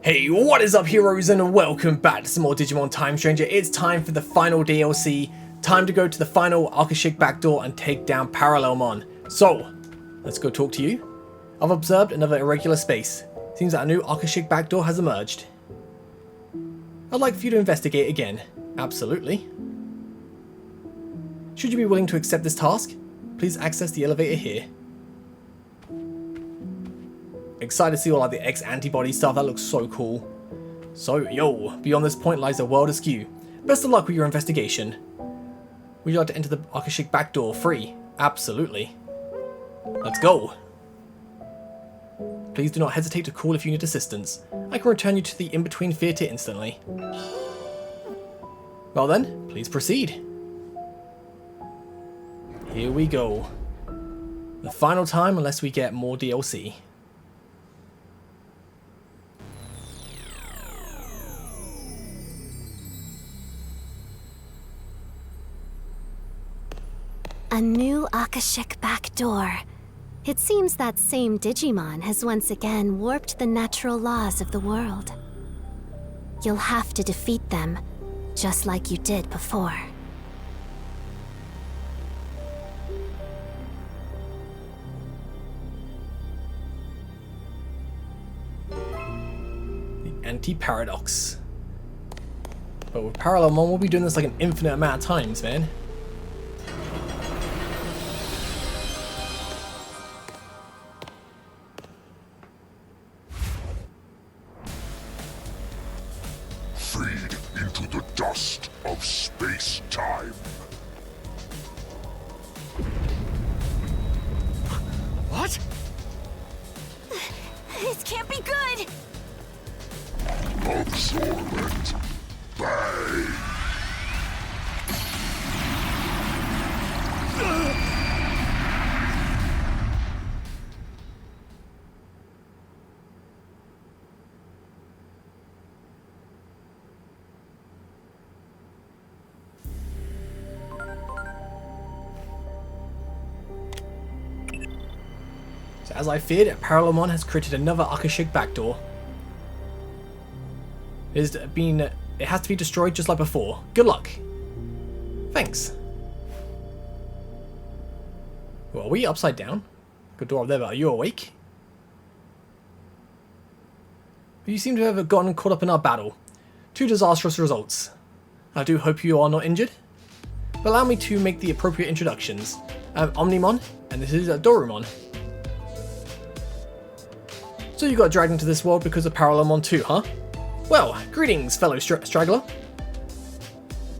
Hey, what is up heroes, and welcome back to some more Digimon Time Stranger. It's time for the final DLC, time to go to the final Akashic backdoor and take down Parallelmon. So, let's go talk to you. I've observed another irregular space. Seems that a new Akashic backdoor has emerged. I'd like for you to investigate again. Absolutely. Should you be willing to accept this task, please access the elevator here. Excited to see all like the Antibody stuff, that looks so cool. So, yo, beyond this point lies a world askew. Best of luck with your investigation. Would you like to enter the Akashic backdoor free? Absolutely. Let's go. Please do not hesitate to call if you need assistance. I can return you to the in-between theatre instantly. Well then, please proceed. Here we go. The final time unless we get more DLC. A new Akashic backdoor. It seems that same Digimon has once again warped the natural laws of the world. You'll have to defeat them, just like you did before. The Anti-ParadoX. But with Parallelmon, we'll be doing this like an infinite amount of times, man. Feed into the dust of space-time. What? This can't be good! Absorbent. Bang. So as I feared, Parallelmon has created another Akashic backdoor. It has to be destroyed just like before. Good luck. Thanks. Well, are we upside down? Good door up there, but are you awake? You seem to have gotten caught up in our battle. Two disastrous results. I do hope you are not injured. But allow me to make the appropriate introductions. I'm Omnimon, and this is Dorumon. So you got dragged into this world because of Parallelmon 2, huh? Well, greetings, fellow straggler.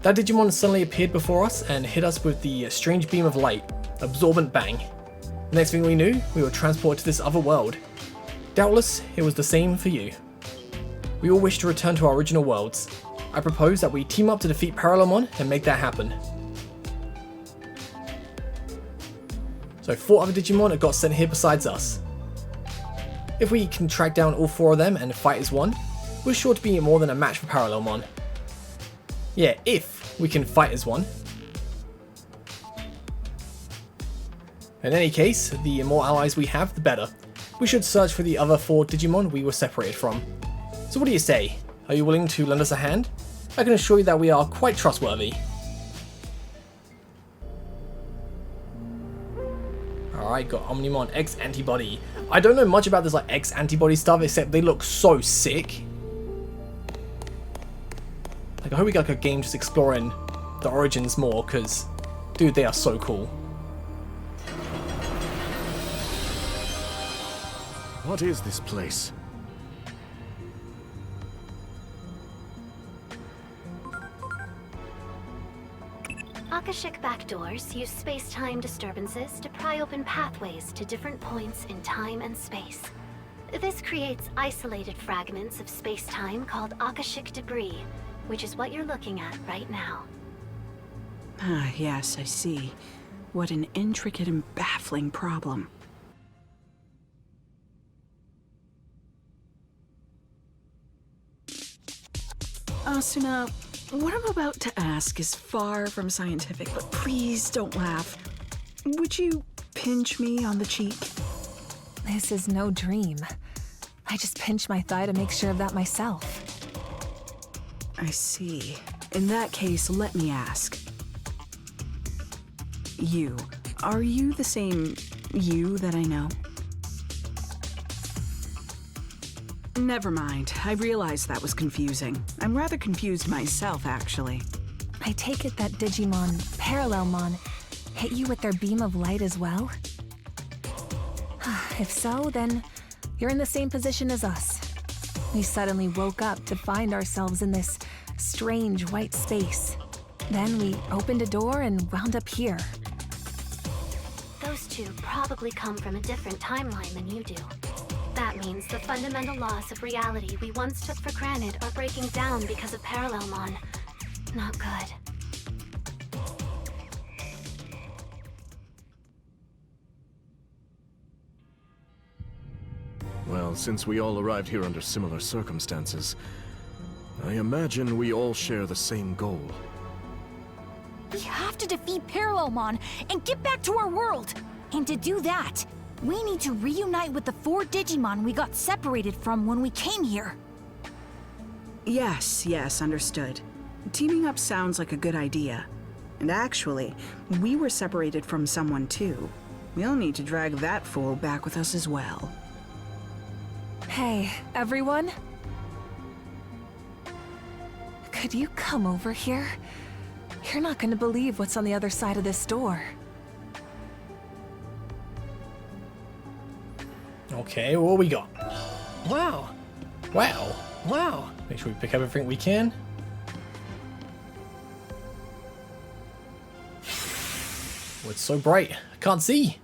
That Digimon suddenly appeared before us and hit us with the strange beam of light, absorbent bang. The next thing we knew, we were transported to this other world. Doubtless, it was the same for you. We all wish to return to our original worlds. I propose that we team up to defeat Parallelmon and make that happen. So 4 other Digimon have got sent here besides us. If we can track down all 4 of them and fight as one, we're sure to be more than a match for Parallelmon. Yeah, if we can fight as one. In any case, the more allies we have, the better. We should search for the other 4 Digimon we were separated from. So what do you say? Are you willing to lend us a hand? I can assure you that we are quite trustworthy. Alright, got Omnimon X Antibody. I don't know much about this like X Antibody stuff, except they look so sick. Like, I hope we get like a game just exploring the origins more, because, dude, they are so cool. What is this place? Akashic backdoors use space-time disturbances to pry open pathways to different points in time and space. This creates isolated fragments of space-time called Akashic debris, which is what you're looking at right now. Ah, yes, I see. What an intricate and baffling problem. Asuna, what I'm about to ask is far from scientific, but please don't laugh. Would you pinch me on the cheek? This is no dream. I just pinch my thigh to make sure of that myself. I see. In that case, let me ask. Are you the same you that I know? Never mind. I realized that was confusing. I'm rather confused myself, actually. I take it that Digimon, Parallelmon, hit you with their beam of light as well? If so, then you're in the same position as us. We suddenly woke up to find ourselves in this strange white space. Then we opened a door and wound up here. Those two probably come from a different timeline than you do. That means the fundamental laws of reality we once took for granted are breaking down because of Parallelmon. Not good. Well, since we all arrived here under similar circumstances, I imagine we all share the same goal. We have to defeat Parallelmon and get back to our world. And to do that, we need to reunite with the 4 Digimon we got separated from when we came here. Yes, understood. Teaming up sounds like a good idea. And actually, we were separated from someone too. We'll need to drag that fool back with us as well. Hey, everyone? Could you come over here? You're not gonna believe what's on the other side of this door. Okay, what we got? Wow. Wow. Wow. Make sure we pick up everything we can. Oh, it's so bright. I can't see.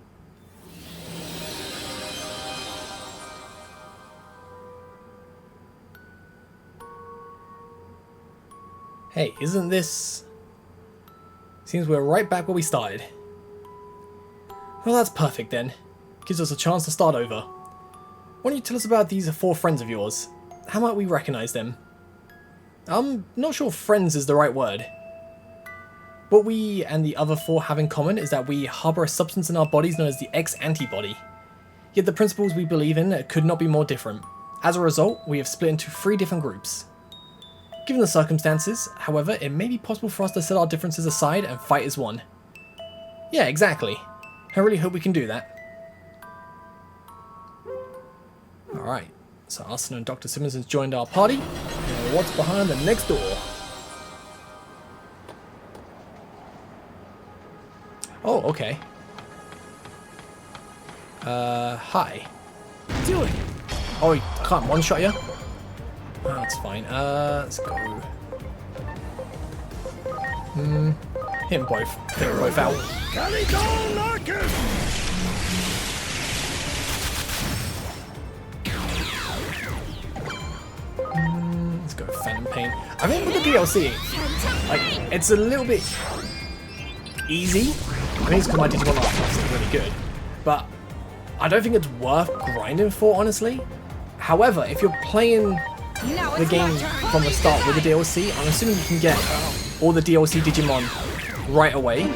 Hey, isn't this... Seems we're right back where we started. Well, that's perfect then. Gives us a chance to start over. Why don't you tell us about these 4 friends of yours? How might we recognize them? I'm not sure friends is the right word. What we and the other 4 have in common is that we harbour a substance in our bodies known as the Antibody. Yet the principles we believe in could not be more different. As a result, we have split into 3 different groups. Given the circumstances, however, it may be possible for us to set our differences aside and fight as one. Yeah, exactly. I really hope we can do that. Alright, so Arsenal and Dr. Simmons has joined our party. And what's behind the next door? Oh, okay. Hi. Do it! Oh, he can't one-shot you? Oh, that's fine. Let's go. Hit them both. Hit them both out. Let's go Phantom Pain. I think with the DLC, like, it's a little bit easy. I think it's because my Digimon art is really good, but I don't think it's worth grinding for, honestly. However, if you're playing the game from the start with the DLC, I'm assuming you can get all the DLC Digimon right away.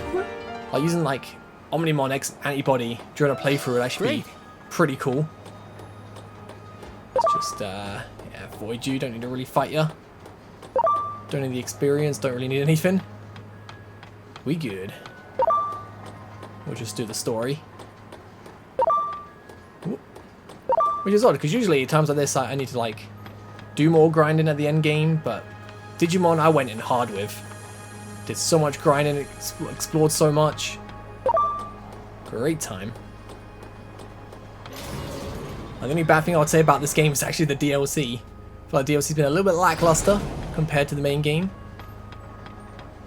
Like using like Omnimon X Antibody during a playthrough would actually be pretty cool. Let's just yeah, avoid you, don't need to really fight you. Don't need the experience, don't really need anything. We good. We'll just do the story. Which is odd, because usually at times like this I need to like do more grinding at the end game, but Digimon I went in hard with. Did so much grinding, explored so much. Great time. The only bad thing I would say about this game is actually the DLC. I feel like DLC's been a little bit lackluster compared to the main game.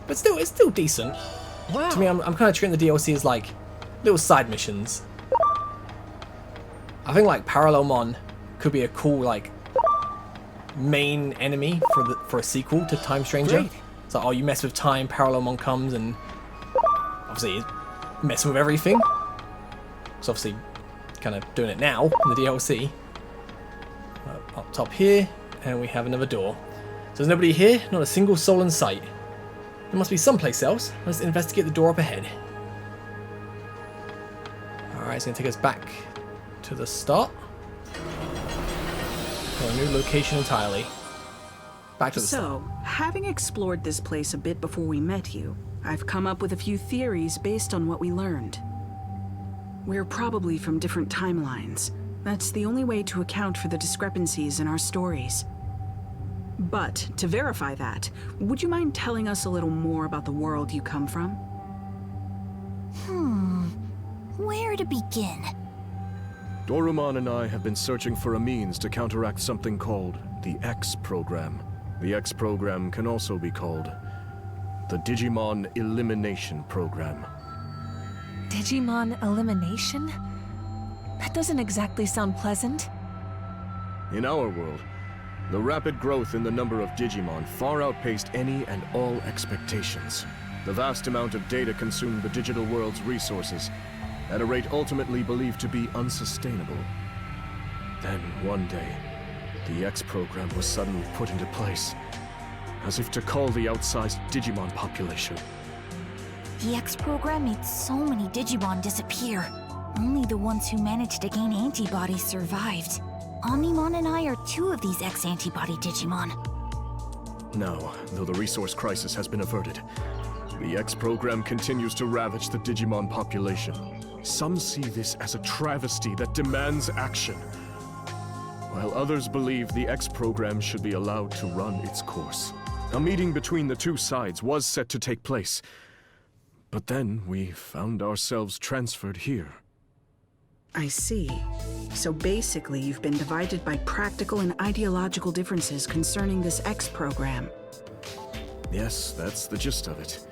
But still, it's still decent. Wow. To me, I'm kind of treating the DLC as like little side missions. I think like Parallelmon could be a cool like main enemy for a sequel to Time Stranger. Great. It's like, oh, you mess with time, Parallelmon comes and obviously he's messing with everything. So obviously kind of doing it now in the DLC. Up top here, and we have another door. So there's nobody here, not a single soul in sight. There must be someplace else. Let's investigate the door up ahead. Alright, it's going to take us back to the start. Or a new location entirely. Back to the start. So, having explored this place a bit before we met you, I've come up with a few theories based on what we learned. We're probably from different timelines. That's the only way to account for the discrepancies in our stories. But, to verify that, would you mind telling us a little more about the world you come from? Where to begin? Dorumon and I have been searching for a means to counteract something called the X program. The X program can also be called the Digimon Elimination Program. Digimon elimination? That doesn't exactly sound pleasant. In our world, the rapid growth in the number of Digimon far outpaced any and all expectations. The vast amount of data consumed the digital world's resources at a rate ultimately believed to be unsustainable. Then, one day, the X program was suddenly put into place, as if to cull the outsized Digimon population. The X program made so many Digimon disappear. Only the ones who managed to gain antibodies survived. Omnimon and I are 2 of these X-antibody Digimon. Now, though the resource crisis has been averted, the X program continues to ravage the Digimon population. Some see this as a travesty that demands action, while others believe the X program should be allowed to run its course. A meeting between the two sides was set to take place, but then we found ourselves transferred here. I see. So basically, you've been divided by practical and ideological differences concerning this X program. Yes, that's the gist of it.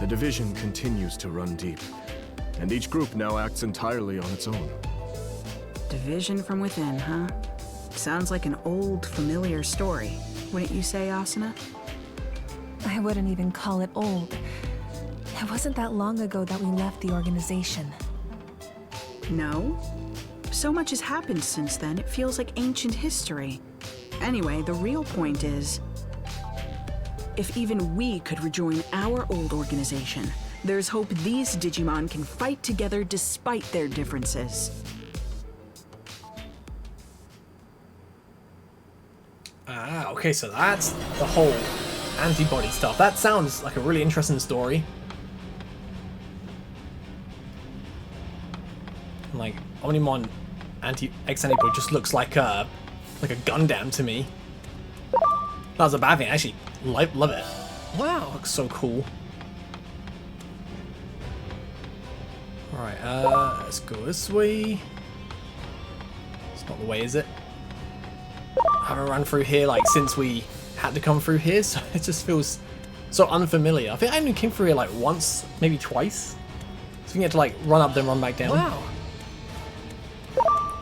The division continues to run deep, and each group now acts entirely on its own. Division from within, huh? Sounds like an old, familiar story. Wouldn't you say, Asuna? I wouldn't even call it old. It wasn't that long ago that we left the organization. No? So much has happened since then, it feels like ancient history. Anyway, the real point is, if even we could rejoin our old organization, there's hope these Digimon can fight together despite their differences. Ah, okay, so that's the whole antibody stuff. That sounds like a really interesting story. Like, Omnimon X-Antibody just looks like a Gundam to me. That was a bad thing. I actually love it. Wow, looks so cool. Alright, let's go this way. It's not the way, is it? I haven't run through here like since we had to come through here, so it just feels so unfamiliar. I think I only came through here like once, maybe twice. So we had to like run up then run back down. Wow.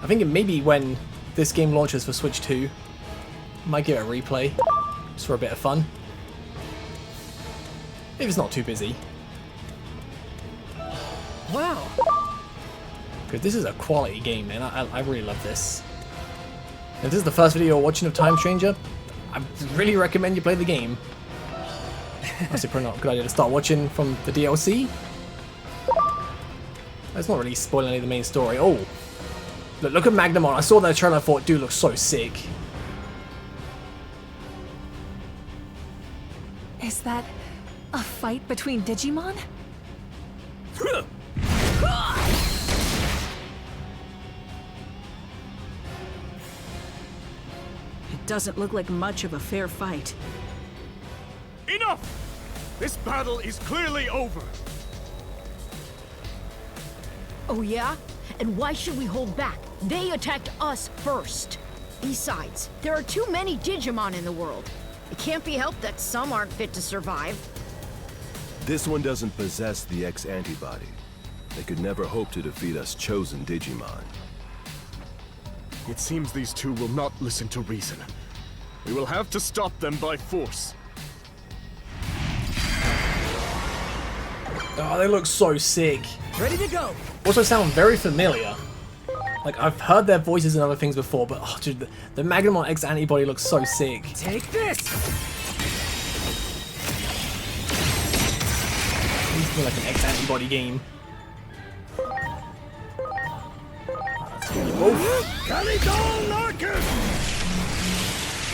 I think it may be when this game launches for Switch 2. Might give it a replay, just for a bit of fun. If it's not too busy. Wow. Because this is a quality game, man. I really love this. If this is the first video you're watching of Time Stranger, I really recommend you play the game. That's probably not a good idea to start watching from the DLC. That's not really spoiling any of the main story. Oh, look at Magnamon. I saw that trailer and I thought, dude, looks so sick. Is that a fight between Digimon? It doesn't look like much of a fair fight. Enough! This battle is clearly over! Oh yeah? And why should we hold back? They attacked us first. Besides, there are too many Digimon in the world. It can't be helped that some aren't fit to survive. This one doesn't possess the X-Antibody. They could never hope to defeat us chosen Digimon. It seems these two will not listen to reason. We will have to stop them by force. Oh, they look so sick. Ready to go! Also sound very familiar. Like, I've heard their voices and other things before, but oh, dude, the Magnamon X-Antibody looks so sick. Take this! It needs to be like an X-Antibody game.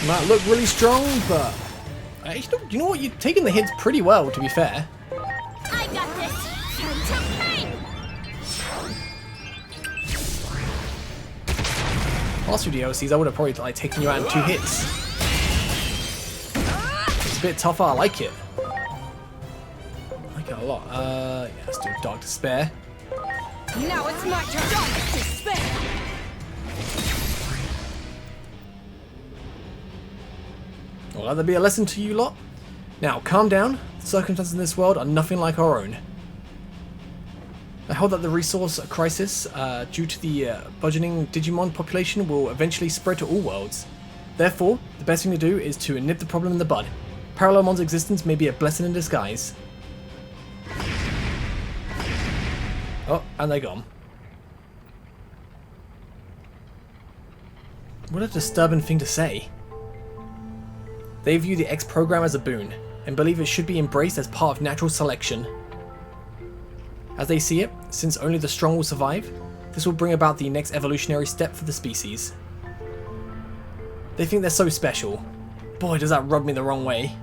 Might look really strong, but you know what? You're taking the hits pretty well, to be fair. I got this. Time to fight. Last few DLCs, I would have probably like taken you out in 2 hits. It's a bit tougher. I like it. I like it a lot. Yeah, let's do Dark Despair. Now it's my turn. Dark Despair. Well, let there be a lesson to you lot. Now, calm down. The circumstances in this world are nothing like our own. I hold that the resource crisis due to the burgeoning Digimon population will eventually spread to all worlds. Therefore, the best thing to do is to nip the problem in the bud. Parallelmon's existence may be a blessing in disguise. Oh, and they're gone. What a disturbing thing to say. They view the X program as a boon, and believe it should be embraced as part of natural selection. As they see it, since only the strong will survive, this will bring about the next evolutionary step for the species. They think they're so special. Boy, does that rub me the wrong way.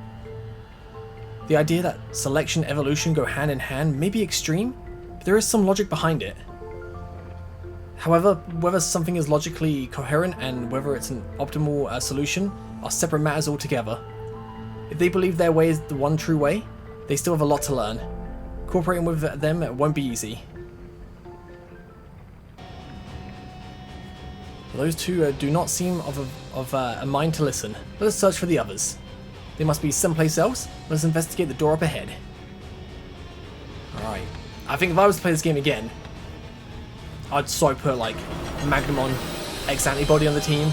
The idea that selection and evolution go hand in hand may be extreme, but there is some logic behind it. However, whether something is logically coherent and whether it's an optimal solution are separate matters altogether. If they believe their way is the one true way, they still have a lot to learn. Cooperating with them won't be easy. Those two do not seem of a mind to listen. Let us search for the others. They must be someplace else. Let us investigate the door up ahead. Alright. I think if I was to play this game again, I'd so put like Magnamon X Antibody on the team.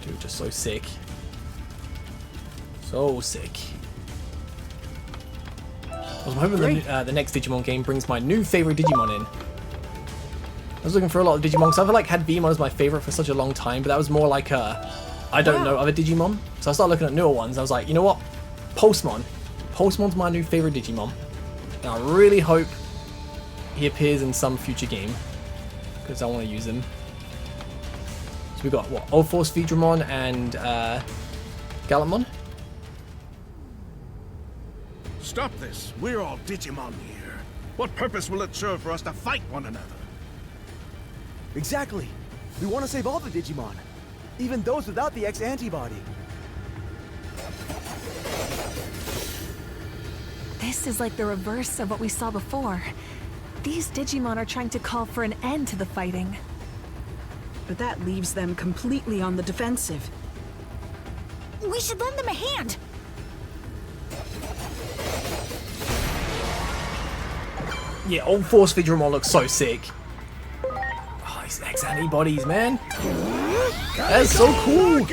Dude, just so sick. So sick. I was hoping the next Digimon game brings my new favourite Digimon in. I was looking for a lot of Digimon, because I've like had Veemon as my favourite for such a long time, but that was more like I don't know other Digimon. So I started looking at newer ones. I was like, you know what? Pulsemon. Pulsemon's my new favourite Digimon. And I really hope he appears in some future game, because I want to use him. So we got what? Old Force Veedramon and Gallantmon. Stop this! We're all Digimon here. What purpose will it serve for us to fight one another? Exactly. We want to save all the Digimon, even those without the X antibody. This is like the reverse of what we saw before. These Digimon are trying to call for an end to the fighting. But that leaves them completely on the defensive. We should lend them a hand. Yeah, Old Force Veedramon looks so sick. Oh, these X Antibodies, man. That's so cool.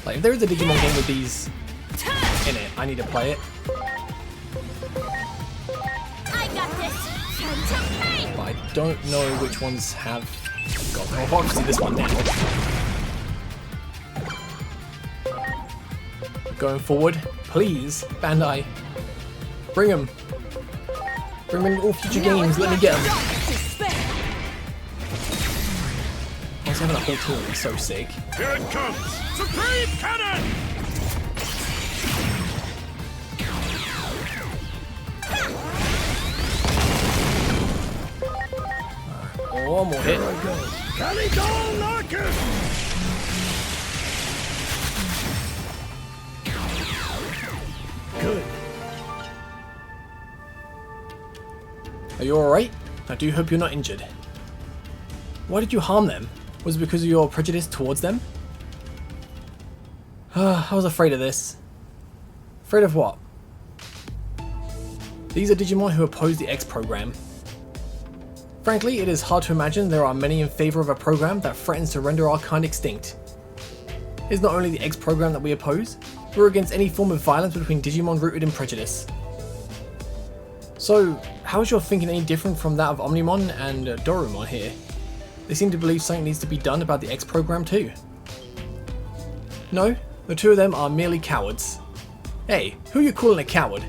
Like, if there is a Digimon game with these in it, I need to play it. I got this. Time to fight. But I don't know which ones have. God, I'll obviously this one now. Going forward, please, Bandai, bring them. Bring them in all future games. Let me get them. I was having a whole team. It's so sick. Here it comes! Supreme Cannon! Oh, one more hit. Caligon Larkin! Good. Are you alright? I do hope you're not injured. Why did you harm them? Was it because of your prejudice towards them? I was afraid of this. Afraid of what? These are Digimon who oppose the X program. Frankly, it is hard to imagine there are many in favour of a program that threatens to render our kind extinct. It is not only the X program that we oppose, we're against any form of violence between Digimon rooted in prejudice. So, how is your thinking any different from that of Omnimon and Dorumon here? They seem to believe something needs to be done about the X program too. No, the two of them are merely cowards. Hey, who are you calling a coward?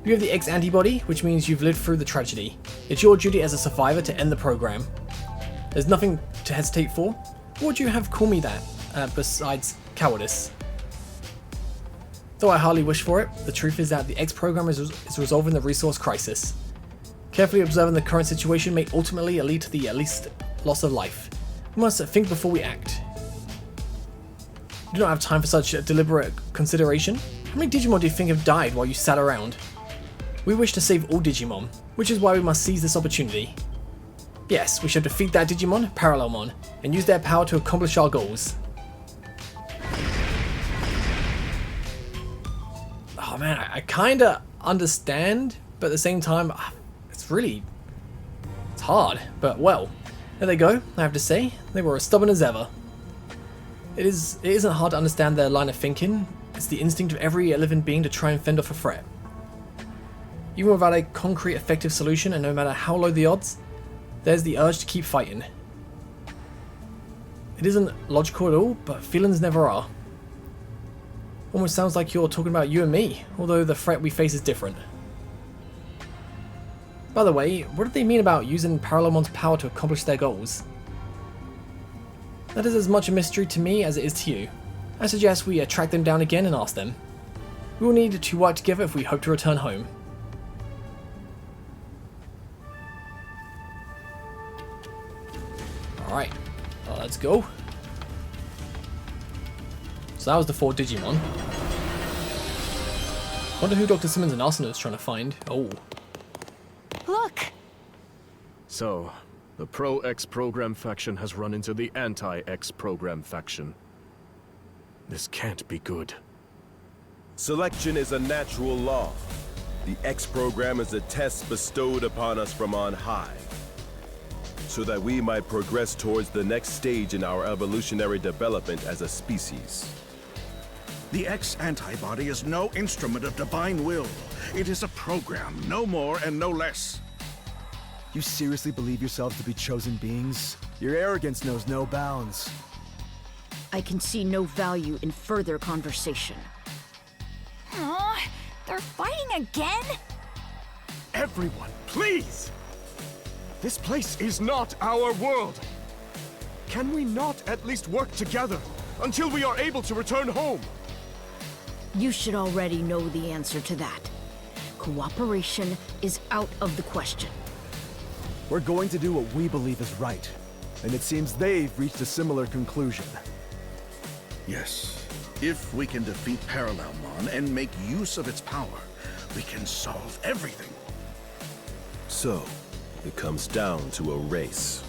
You have the X antibody, which means you've lived through the tragedy. It's your duty as a survivor to end the program. There's nothing to hesitate for. What would you have called me that, besides cowardice? Though I hardly wish for it, the truth is that the X program is resolving the resource crisis. Carefully observing the current situation may ultimately lead to the least loss of life. We must think before we act. We do not have time for such deliberate consideration. How many Digimon do you think have died while you sat around? We wish to save all Digimon, which is why we must seize this opportunity. Yes, we should defeat that Digimon, Parallelmon, and use their power to accomplish our goals. Oh man, I kinda understand, but at the same time, it's hard, but well, there they go. I have to say, they were as stubborn as ever. It isn't hard to understand their line of thinking. It's the instinct of every living being to try and fend off a threat. Even without a concrete effective solution, and no matter how low the odds, there's the urge to keep fighting. It isn't logical at all, but feelings never are. Almost sounds like you're talking about you and me, although the threat we face is different. By the way, what do they mean about using Parallelmon's power to accomplish their goals? That is as much a mystery to me as it is to you. I suggest we track them down again and ask them. We will need to work together if we hope to return home. Alright, let's go. So that was the 4 Digimon. Wonder who Dr. Simmons and Arsenal is trying to find. Oh. Look! So, the Pro-X program faction has run into the Anti-X program faction. This can't be good. Selection is a natural law. The X program is a test bestowed upon us from on high, so that we might progress towards the next stage in our evolutionary development as a species. The X antibody is no instrument of divine will. It is a program, no more and no less. You seriously believe yourselves to be chosen beings? Your arrogance knows no bounds. I can see no value in further conversation. Aw, they're fighting again? Everyone, please! This place is not our world! Can we not at least work together until we are able to return home? You should already know the answer to that. Cooperation is out of the question. We're going to do what we believe is right. And it seems they've reached a similar conclusion. Yes, if we can defeat Parallelmon and make use of its power, we can solve everything. So, it comes down to a race.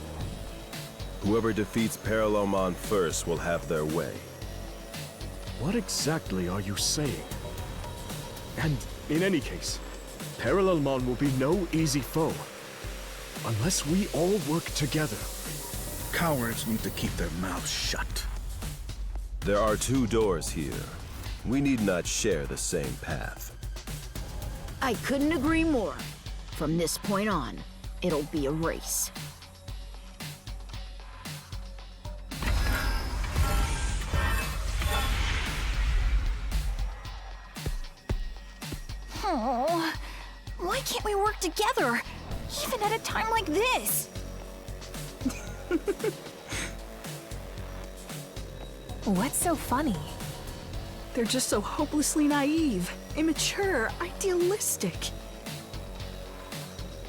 Whoever defeats Parallelmon first will have their way. What exactly are you saying? And in any case, Parallelmon will be no easy foe. Unless we all work together. Cowards need to keep their mouths shut. There are 2 doors here. We need not share the same path. I couldn't agree more. From this point on, it'll be a race. Oh, why can't we work together? Even at a time like this? What's so funny? They're just so hopelessly naive, immature, idealistic.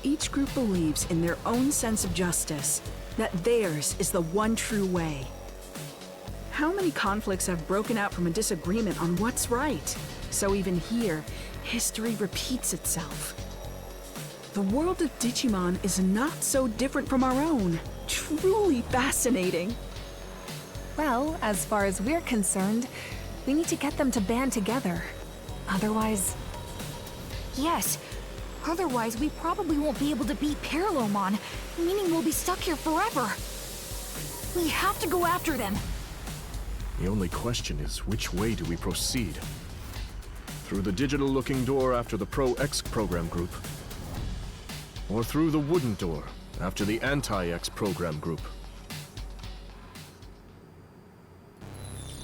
Each group believes in their own sense of justice, that theirs is the one true way. How many conflicts have broken out from a disagreement on what's right? So even here, history repeats itself. The world of Digimon is not so different from our own. Truly fascinating. Well, as far as we're concerned, we need to get them to band together. Otherwise... Yes. Otherwise, we probably won't be able to beat Parallelmon, meaning we'll be stuck here forever. We have to go after them. The only question is, which way do we proceed? Through the digital-looking door after the Pro-X program group? Or through the wooden door after the Anti-X program group?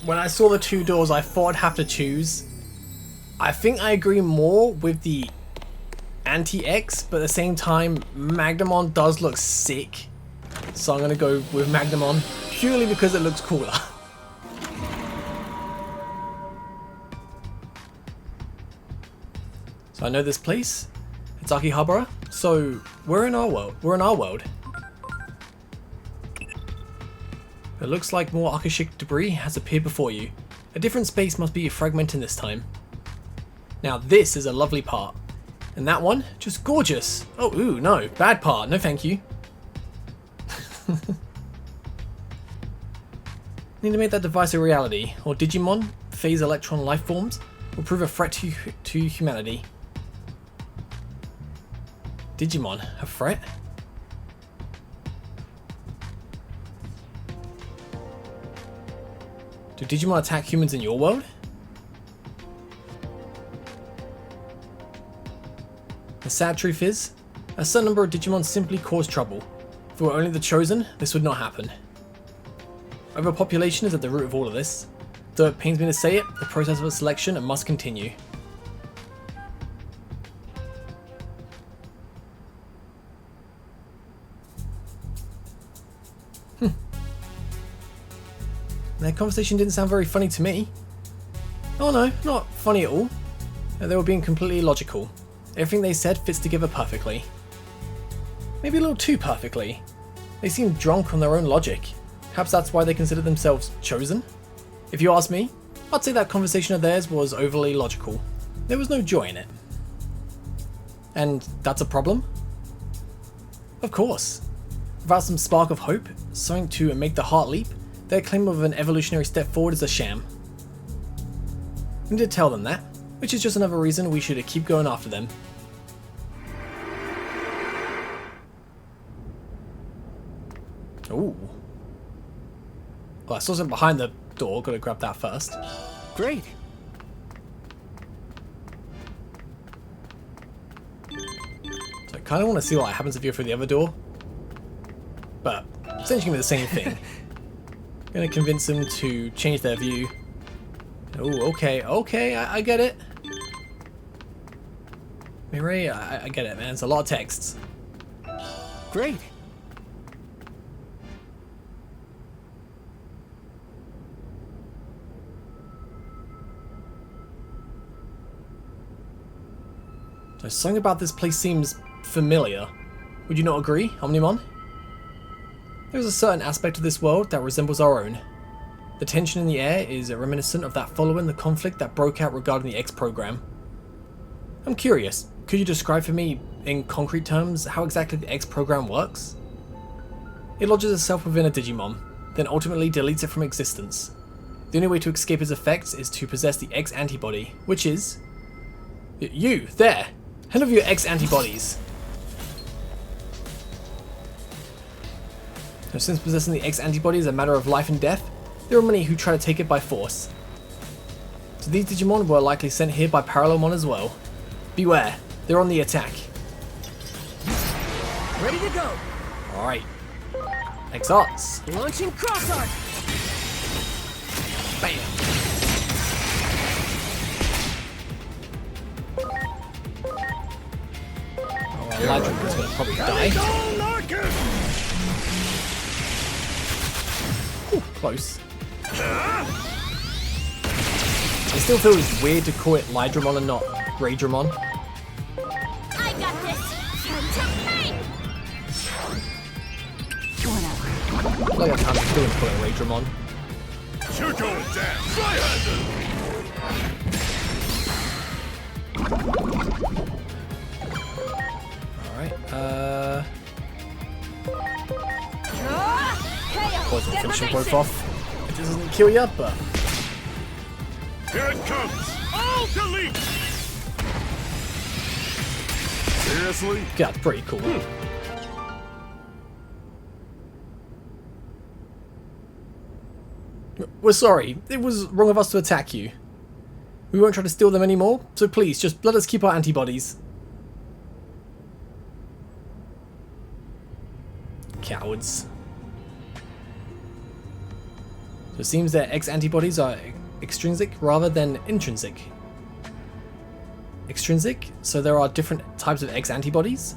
When I saw the 2 doors, I thought I'd have to choose. I think I agree more with the Anti-X, but at the same time, Magnamon does look sick. So I'm going to go with Magnamon, purely because it looks cooler. So I know this place. It's Akihabara. So we're in our world. It looks like more Akashic debris has appeared before you. A different space must be fragmenting this time. Now this is a lovely part. And that one, just gorgeous. Oh, ooh, no, bad part. No thank you. Need to make that device a reality, or Digimon, phase electron life forms, will prove a threat to humanity. Digimon, a threat? Do Digimon attack humans in your world? The sad truth is, a certain number of Digimon simply cause trouble. If it were only the chosen, this would not happen. Overpopulation is at the root of all of this. Though it pains me to say it, the process of selection must continue. Their conversation didn't sound very funny to me. Oh no, not funny at all. They were being completely logical. Everything they said fits together perfectly. Maybe a little too perfectly. They seemed drunk on their own logic. Perhaps that's why they consider themselves chosen? If you ask me, I'd say that conversation of theirs was overly logical. There was no joy in it. And that's a problem? Of course. Without some spark of hope, something to make the heart leap, their claim of an evolutionary step forward is a sham. We need to tell them that, which is just another reason we should keep going after them. Ooh. Well, I saw something behind the door, gotta grab that first. Great. So I kinda wanna see what happens if you go through the other door. But essentially gonna be the same thing. Gonna convince them to change their view. Oh, okay, I get it. Mireille, I get it, man. It's a lot of texts. Great. So something about this place seems familiar. Would you not agree, Omnimon? There is a certain aspect of this world that resembles our own. The tension in the air is reminiscent of that following the conflict that broke out regarding the X program. I'm curious, could you describe for me, in concrete terms, how exactly the X program works? It lodges itself within a Digimon, then ultimately deletes it from existence. The only way to escape its effects is to possess the X antibody, which is... you, there! Hand over your X antibodies! Now, since possessing the X antibody is a matter of life and death, there are many who try to take it by force. So these Digimon were likely sent here by Parallelmon as well. Beware, they're on the attack. Ready to go. Alright. X-Arts. Launching cross art. Bam. Oh, Electric is going to probably die. Ooh, close. It still feels weird to call it Lydramon and not Raydramon. I got this. I feel like I can't still call it Raydramon. You're going down. Alright, wasn't finishing both off. It doesn't kill you, but... Here it comes. All delete. Seriously? Yeah, it's pretty cool. We're sorry. It was wrong of us to attack you. We won't try to steal them anymore, so please, just let us keep our antibodies. Cowards. So it seems that X antibodies are extrinsic rather than intrinsic. extrinsic, so there are different types of X antibodies?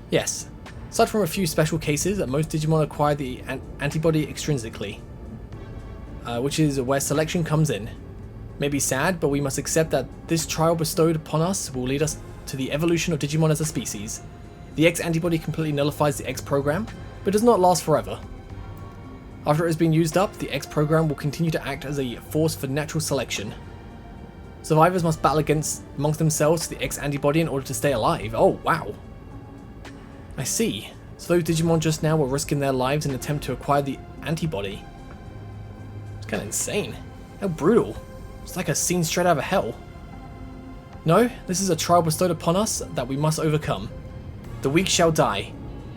Yes. Aside from a few special cases, most Digimon acquire the antibody extrinsically, which is where selection comes in. May be sad, but we must accept that this trial bestowed upon us will lead us to the evolution of Digimon as a species. The X antibody completely nullifies the X program, but does not last forever. After it has been used up, the X program will continue to act as a force for natural selection. Survivors must battle amongst themselves to the X antibody in order to stay alive. Oh, wow. I see. So those Digimon just now were risking their lives in an attempt to acquire the antibody. It's kind of insane. How brutal. It's like a scene straight out of hell. No, this is a trial bestowed upon us that we must overcome. The weak shall die,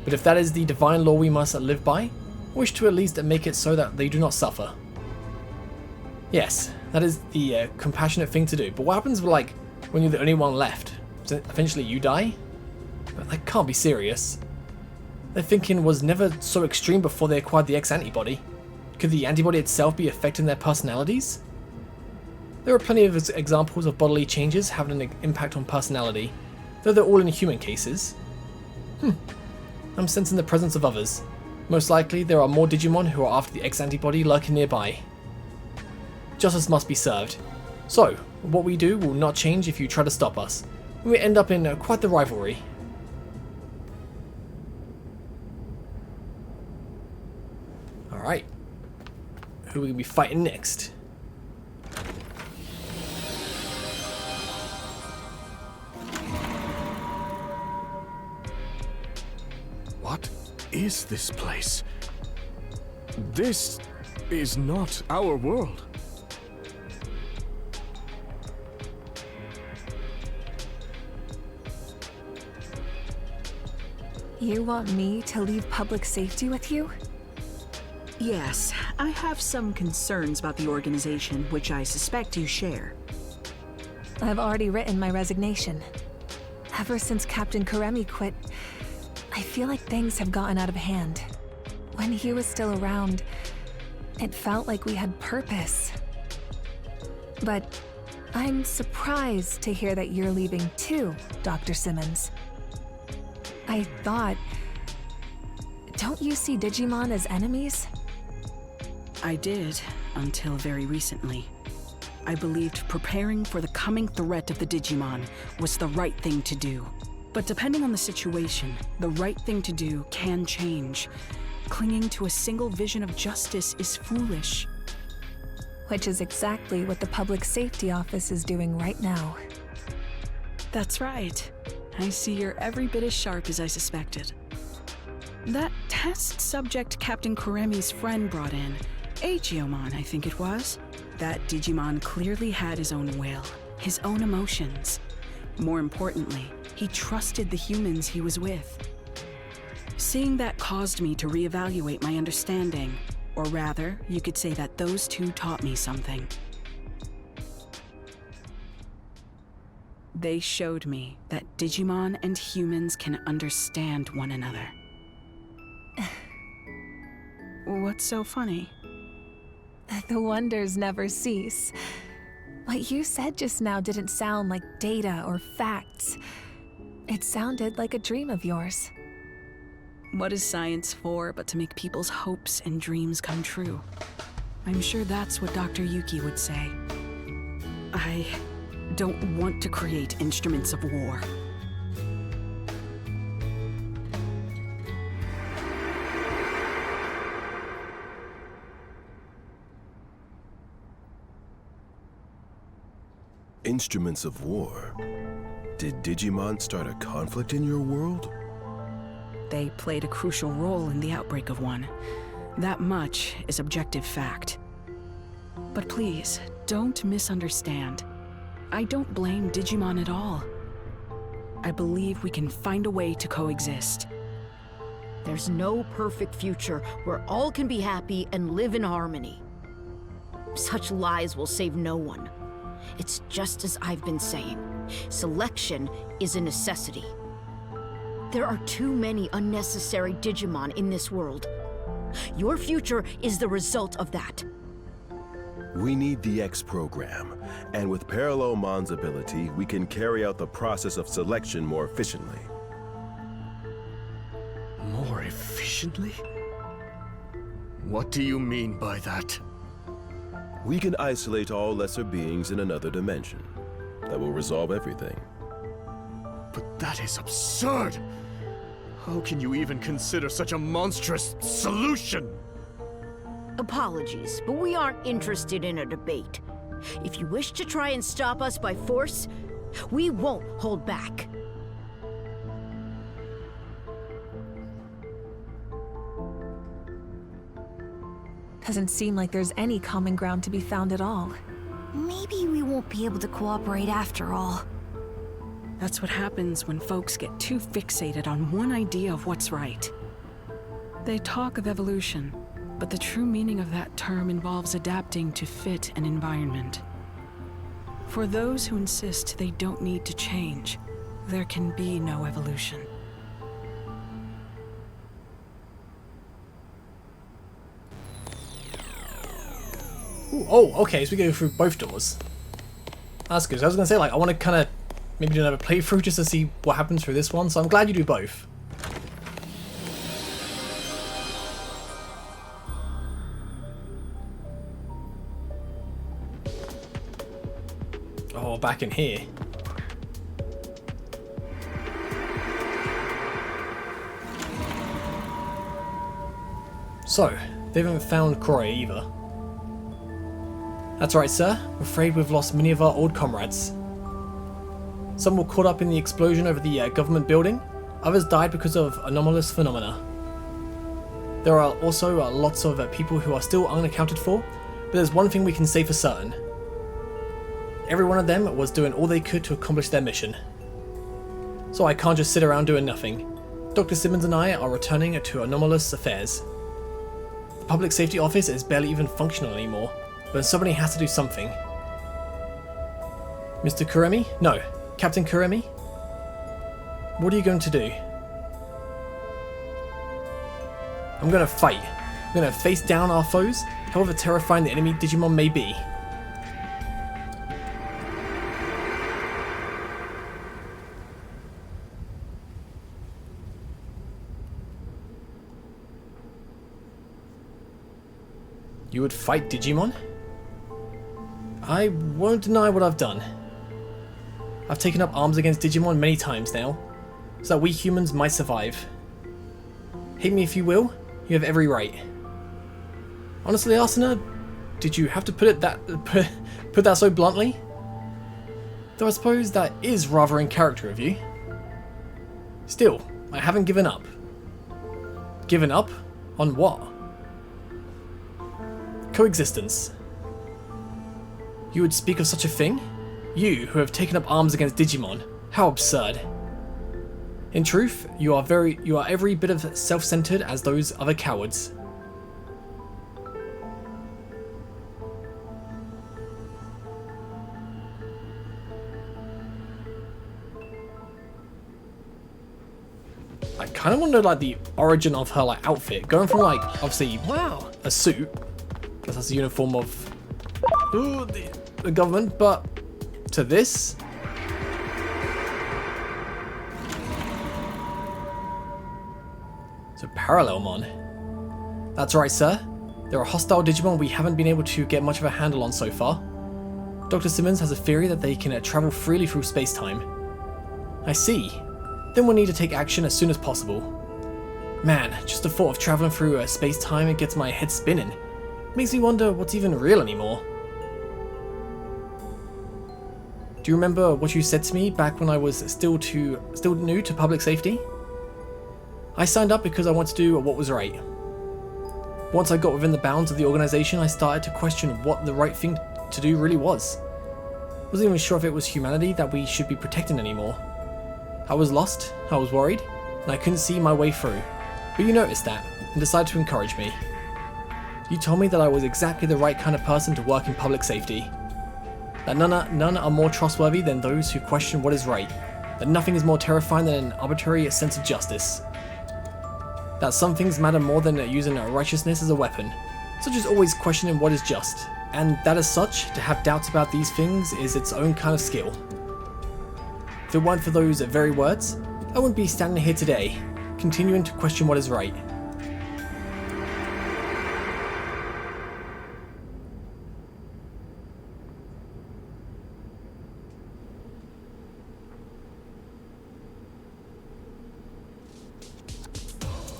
but if that is the divine law we must live by, I wish to at least make it so that they do not suffer. Yes, that is the compassionate thing to do, but what happens when you're the only one left? So eventually you die? But that can't be serious. Their thinking was never so extreme before they acquired the X antibody. Could the antibody itself be affecting their personalities? There are plenty of examples of bodily changes having an impact on personality, though they're all in human cases. I'm sensing the presence of others. Most likely there are more Digimon who are after the X antibody lurking nearby. Justice must be served. So, what we do will not change if you try to stop us. We end up in quite the rivalry. Alright. Who are we going to be fighting next? What is this place? This is not our world. You want me to leave public safety with you? Yes, I have some concerns about the organization, which I suspect you share. I've already written my resignation. Ever since Captain Karemi quit, I feel like things have gotten out of hand. When he was still around, it felt like we had purpose. But I'm surprised to hear that you're leaving too, Dr. Simmons. I thought... Don't you see Digimon as enemies? I did, until very recently. I believed preparing for the coming threat of the Digimon was the right thing to do. But depending on the situation, the right thing to do can change. Clinging to a single vision of justice is foolish. Which is exactly what the Public Safety Office is doing right now. That's right. I see you're every bit as sharp as I suspected. That test subject Captain Karemi's friend brought in, Agiomon, I think it was. That Digimon clearly had his own will, his own emotions. More importantly, he trusted the humans he was with. Seeing that caused me to reevaluate my understanding, or rather, you could say that those two taught me something. They showed me that Digimon and humans can understand one another. What's so funny? The wonders never cease. What you said just now didn't sound like data or facts. It sounded like a dream of yours. What is science for but to make people's hopes and dreams come true? I'm sure that's what Dr. Yuki would say. I don't want to create instruments of war. Instruments of war? Did Digimon start a conflict in your world? They played a crucial role in the outbreak of one. That much is objective fact. But please, don't misunderstand. I don't blame Digimon at all. I believe we can find a way to coexist. There's no perfect future where all can be happy and live in harmony. Such lies will save no one. It's just as I've been saying. Selection is a necessity. There are too many unnecessary Digimon in this world. Your future is the result of that. We need the X program, and with Parallelmon's ability, we can carry out the process of selection more efficiently. More efficiently? What do you mean by that? We can isolate all lesser beings in another dimension. That will resolve everything. But that is absurd! How can you even consider such a monstrous solution? Apologies, but we aren't interested in a debate. If you wish to try and stop us by force, we won't hold back. Doesn't seem like there's any common ground to be found at all. Maybe we won't be able to cooperate after all. That's what happens when folks get too fixated on one idea of what's right. They talk of evolution, but the true meaning of that term involves adapting to fit an environment. For those who insist they don't need to change, there can be no evolution. Ooh, oh, okay, so we go through both doors. That's good. I was going to say, like, I want to kind of maybe do another playthrough just to see what happens through this one, so I'm glad you do both. Oh, back in here. So, they haven't found Croy either. That's right, sir. I'm afraid we've lost many of our old comrades. Some were caught up in the explosion over the government building. Others died because of anomalous phenomena. There are also lots of people who are still unaccounted for, but there's one thing we can say for certain. Every one of them was doing all they could to accomplish their mission. So I can't just sit around doing nothing. Dr. Simmons and I are returning to anomalous affairs. The public safety office is barely even functional anymore, but somebody has to do something. Mr. Kuremi? No, Captain Kuremi? What are you going to do? I'm going to fight. I'm going to face down our foes, however terrifying the enemy Digimon may be. You would fight Digimon? I won't deny what I've done. I've taken up arms against Digimon many times now, so that we humans might survive. Hate me if you will, you have every right. Honestly, Arsena, did you have to put that so bluntly? Though I suppose that is rather in character of you. Still, I haven't given up. Given up? On what? Coexistence. You would speak of such a thing? You, who have taken up arms against Digimon. How absurd. In truth, you are every bit of self-centered as those other cowards. I kind of want to know, like, the origin of her, like, outfit. Going from, like, obviously, wow, a suit. Because that's the uniform of the government, but to this? So Parallelmon. That's right, sir. There are hostile Digimon we haven't been able to get much of a handle on so far. Dr. Simmons has a theory that they can travel freely through space-time. I see. Then we'll need to take action as soon as possible. Man, just the thought of traveling through space-time, it gets my head spinning. Makes me wonder what's even real anymore. Do you remember what you said to me back when I was still new to public safety? I signed up because I wanted to do what was right. Once I got within the bounds of the organization, I started to question what the right thing to do really was. Wasn't even sure if it was humanity that we should be protecting anymore. I was lost, I was worried, and I couldn't see my way through. But you noticed that, and decided to encourage me. You told me that I was exactly the right kind of person to work in public safety. That none are more trustworthy than those who question what is right. That nothing is more terrifying than an arbitrary sense of justice. That some things matter more than using righteousness as a weapon, such as always questioning what is just. And that as such, to have doubts about these things is its own kind of skill. If it weren't for those very words, I wouldn't be standing here today, continuing to question what is right.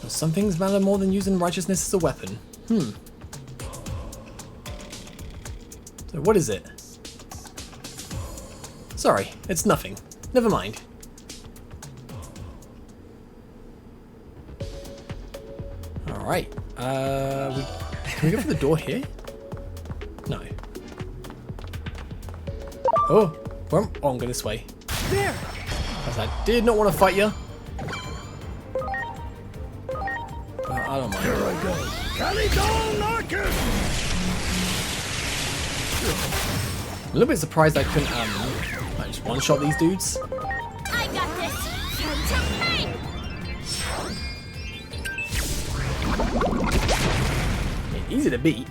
Some things matter more than using righteousness as a weapon. So what is it? Sorry, it's nothing. Never mind. Alright, can we go for the door here? No. Oh, well, I'm going this way. There! As I did not want to fight you. I don't mind. Here I go. Calidol Narcus! I'm a little bit surprised I couldn't like just one-shot these dudes. I got this! Easy to beat.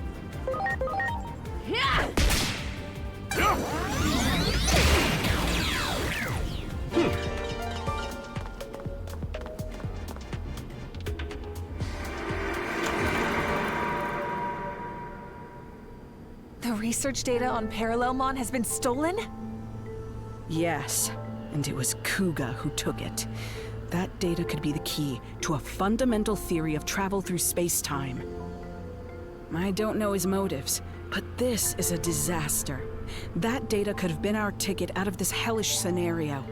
The research data on Parallelmon has been stolen? Yes, and it was Kuga who took it. That data could be the key to a fundamental theory of travel through space-time. I don't know his motives, but this is a disaster. That data could have been our ticket out of this hellish scenario.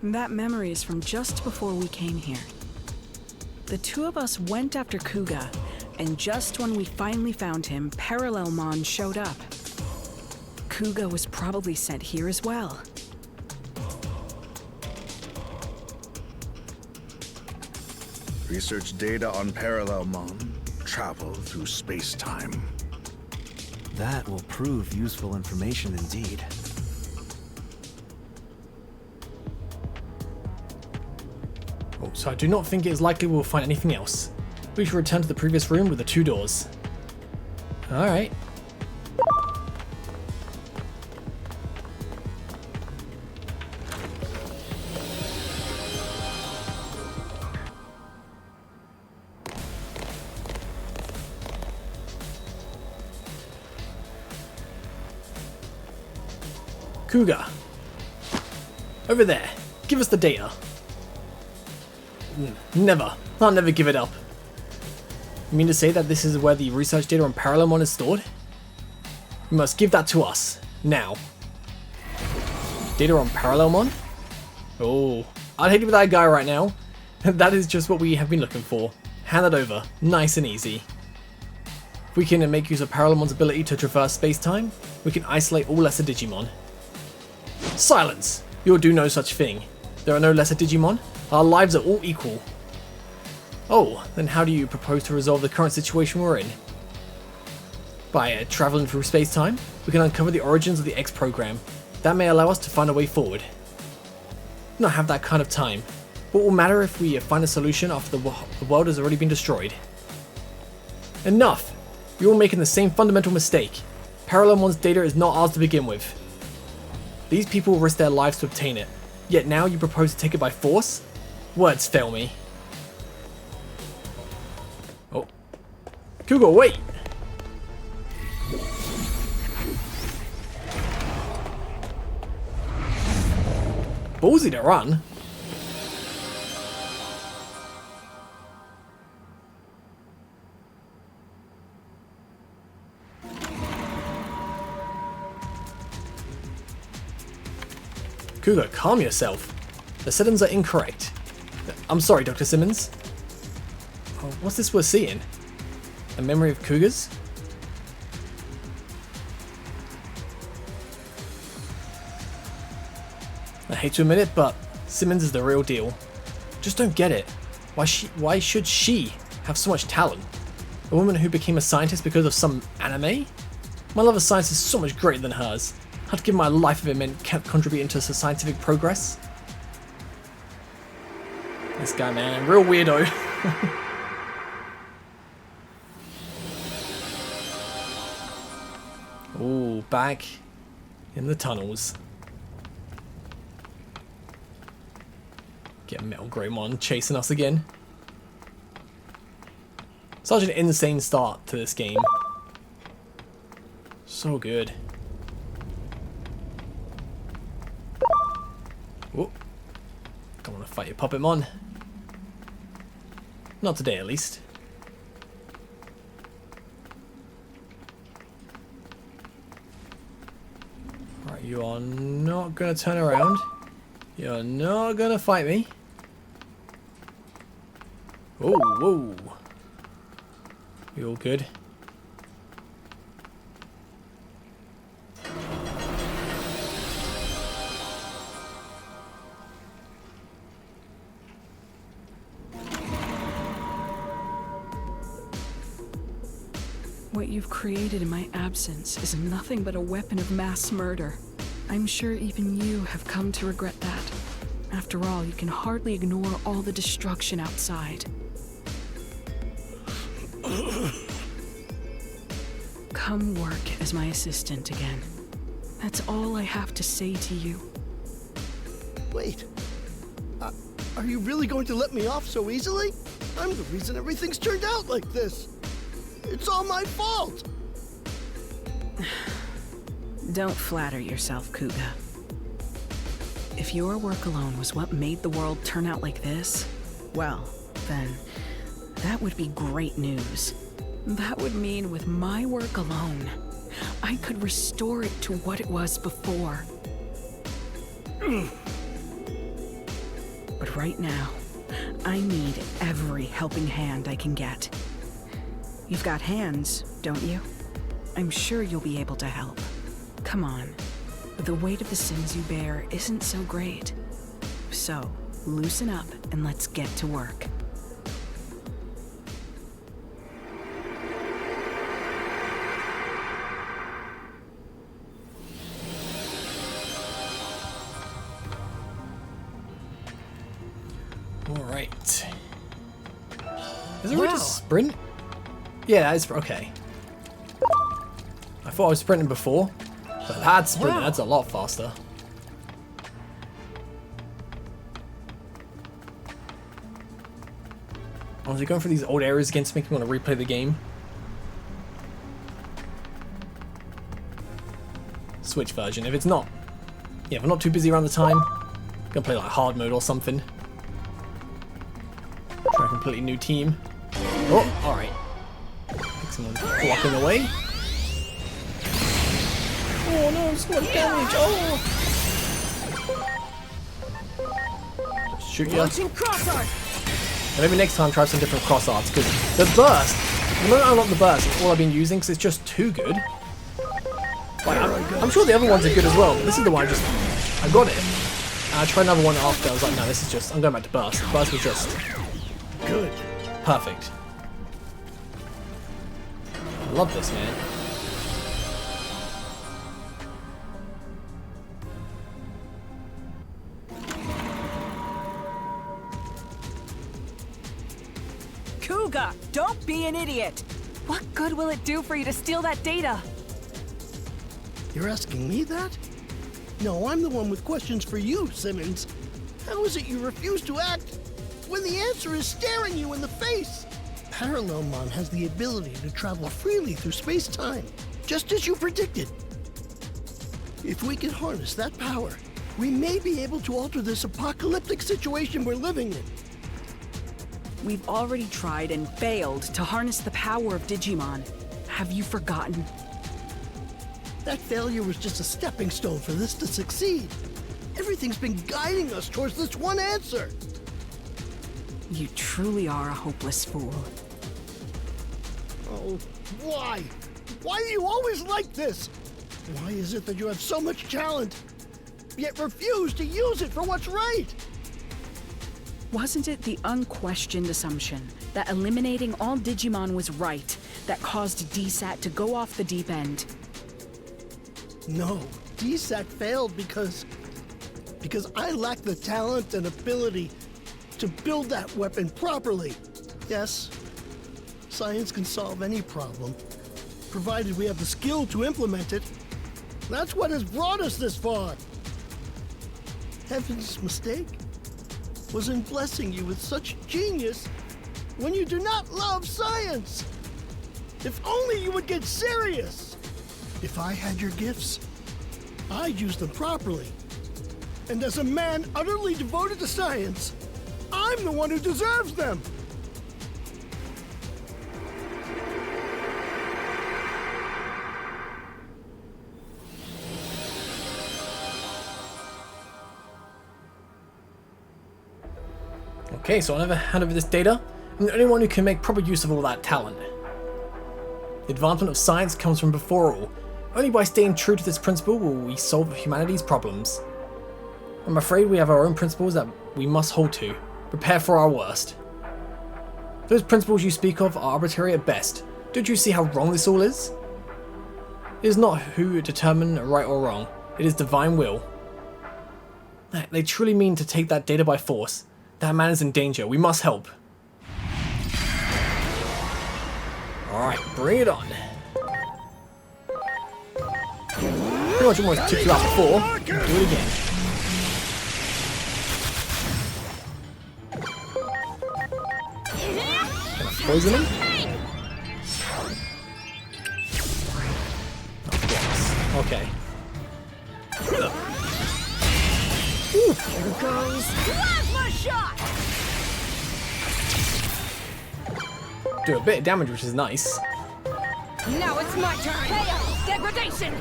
That memory is from just before we came here. The two of us went after Kuga, and just when we finally found him, Parallelmon showed up. Kuga was probably sent here as well. Research data on Parallelmon. Travel through space-time. That will prove useful information indeed. Oh, so I do not think it is likely we'll find anything else. We should return to the previous room with the two doors. Alright. Kuga. Over there. Give us the data. Never. I'll never give it up. You mean to say that this is where the research data on Parallelmon is stored? You must give that to us. Now. Data on Parallelmon? Oh. I'd hate to be that guy right now. That is just what we have been looking for. Hand it over. Nice and easy. If we can make use of Parallelmon's ability to traverse space-time, we can isolate all lesser Digimon. Silence! You'll do no such thing. There are no lesser Digimon. Our lives are all equal. Oh, then how do you propose to resolve the current situation we're in? By traveling through space-time, we can uncover the origins of the X program. That may allow us to find a way forward. We don't have that kind of time. What will matter if we find a solution after the world has already been destroyed? Enough! You're all making the same fundamental mistake. Parallelmon's data is not ours to begin with. These people risk their lives to obtain it, yet now you propose to take it by force? Words fail me. Oh. Kuga, wait! Ballsy to run. Kuga, calm yourself. The settings are incorrect. I'm sorry, Dr. Simmons. Oh, what's this we're seeing? A memory of Kuga's? I hate to admit it, but Simmons is the real deal. Just don't get it. Why should she have so much talent? A woman who became a scientist because of some anime? My love of science is so much greater than hers. I'd give my life if it meant contributing to scientific progress. This guy, man, real weirdo. Ooh, back in the tunnels. Get Metal Greymon chasing us again. Such an insane start to this game. So good. Whoop. Don't want to fight your Puppetmon. Not today, at least. Right, you are not going to turn around. You're not going to fight me. Oh, whoa. You all good? What you've created in my absence is nothing but a weapon of mass murder. I'm sure even you have come to regret that. After all, you can hardly ignore all the destruction outside. Come work as my assistant again. That's all I have to say to you. Wait. Are you really going to let me off so easily? I'm the reason everything's turned out like this. It's all my fault! Don't flatter yourself, Kuga. If your work alone was what made the world turn out like this, well, then that would be great news. That would mean with my work alone, I could restore it to what it was before. But right now, I need every helping hand I can get. You've got hands, don't you? I'm sure you'll be able to help. Come on. The weight of the sins you bear isn't so great. So, loosen up and let's get to work. Alright. Is it really just sprint? Yeah, it's okay. I thought I was sprinting before, but that sprint, that's a lot faster. Oh, is he going for these old areas again to make me want to replay the game? Switch version. If it's not, yeah, if I'm not too busy around the time, I'm gonna play like hard mode or something. Try a completely new team. Oh, alright. Someone's blocking the way. Oh no, so much damage! Oh! Shoot ya. And maybe next time try some different cross arts, because the burst, the moment I unlock the burst, it's all I've been using because it's just too good. Like, I'm sure the other ones are good as well, but this is the one I got it. And I tried another one after, I was like, no, this is just, I'm going back to burst. Burst was just good. Perfect. I love this, man. Kuga, don't be an idiot! What good will it do for you to steal that data? You're asking me that? No, I'm the one with questions for you, Simmons. How is it you refuse to act when the answer is staring you in the face? Parallelmon has the ability to travel freely through space-time, just as you predicted. If we can harness that power, we may be able to alter this apocalyptic situation we're living in. We've already tried and failed to harness the power of Digimon. Have you forgotten? That failure was just a stepping stone for this to succeed. Everything's been guiding us towards this one answer. You truly are a hopeless fool. Oh, why? Why are you always like this? Why is it that you have so much talent, yet refuse to use it for what's right? Wasn't it the unquestioned assumption that eliminating all Digimon was right that caused DSAT to go off the deep end? No, DSAT failed because I lack the talent and ability to build that weapon properly. Yes, science can solve any problem, provided we have the skill to implement it. That's what has brought us this far. Heaven's mistake was in blessing you with such genius when you do not love science. If only you would get serious. If I had your gifts, I'd use them properly. And as a man utterly devoted to science, I'm the one who deserves them. Okay, so I'll never hand over this data. I'm the only one who can make proper use of all that talent. The advancement of science comes from before all. Only by staying true to this principle will we solve humanity's problems. I'm afraid we have our own principles that we must hold to. Prepare for our worst. Those principles you speak of are arbitrary at best. Don't you see how wrong this all is? It is not who determine right or wrong. It is divine will. They truly mean to take that data by force. That man is in danger. We must help. Alright, bring it on. Pretty much almost took you out before. Do it again. Can I poison him? Oh, okay. Here goes plasma shot. Do a bit of damage, which is nice. Now it's my turn. Chaos, degradation.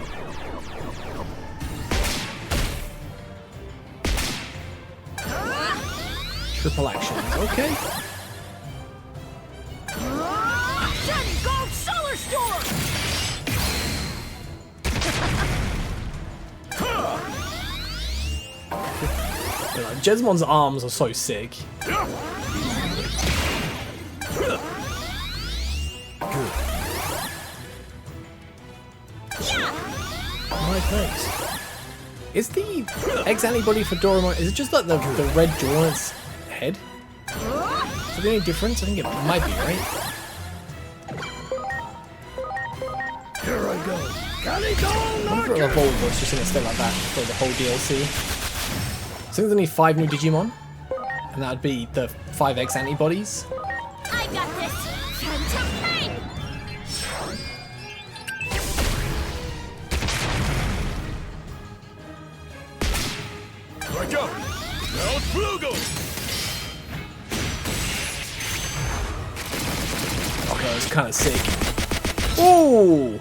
Triple action. Okay. 10 gold solar storm. Jesmon's arms are so sick. Alright, thanks. Is the Antibody for Doraemon, is it just like the red jaw on its head? Is there any difference? I think it might be, right? Here I go. I wonder if Evolve was just going to stay like that for the whole DLC. So there's only 5 new Digimon, and that would be the 5X antibodies. I got this! Time Here I go. Now it's Kuga. Okay, that's kind of sick. Ooh!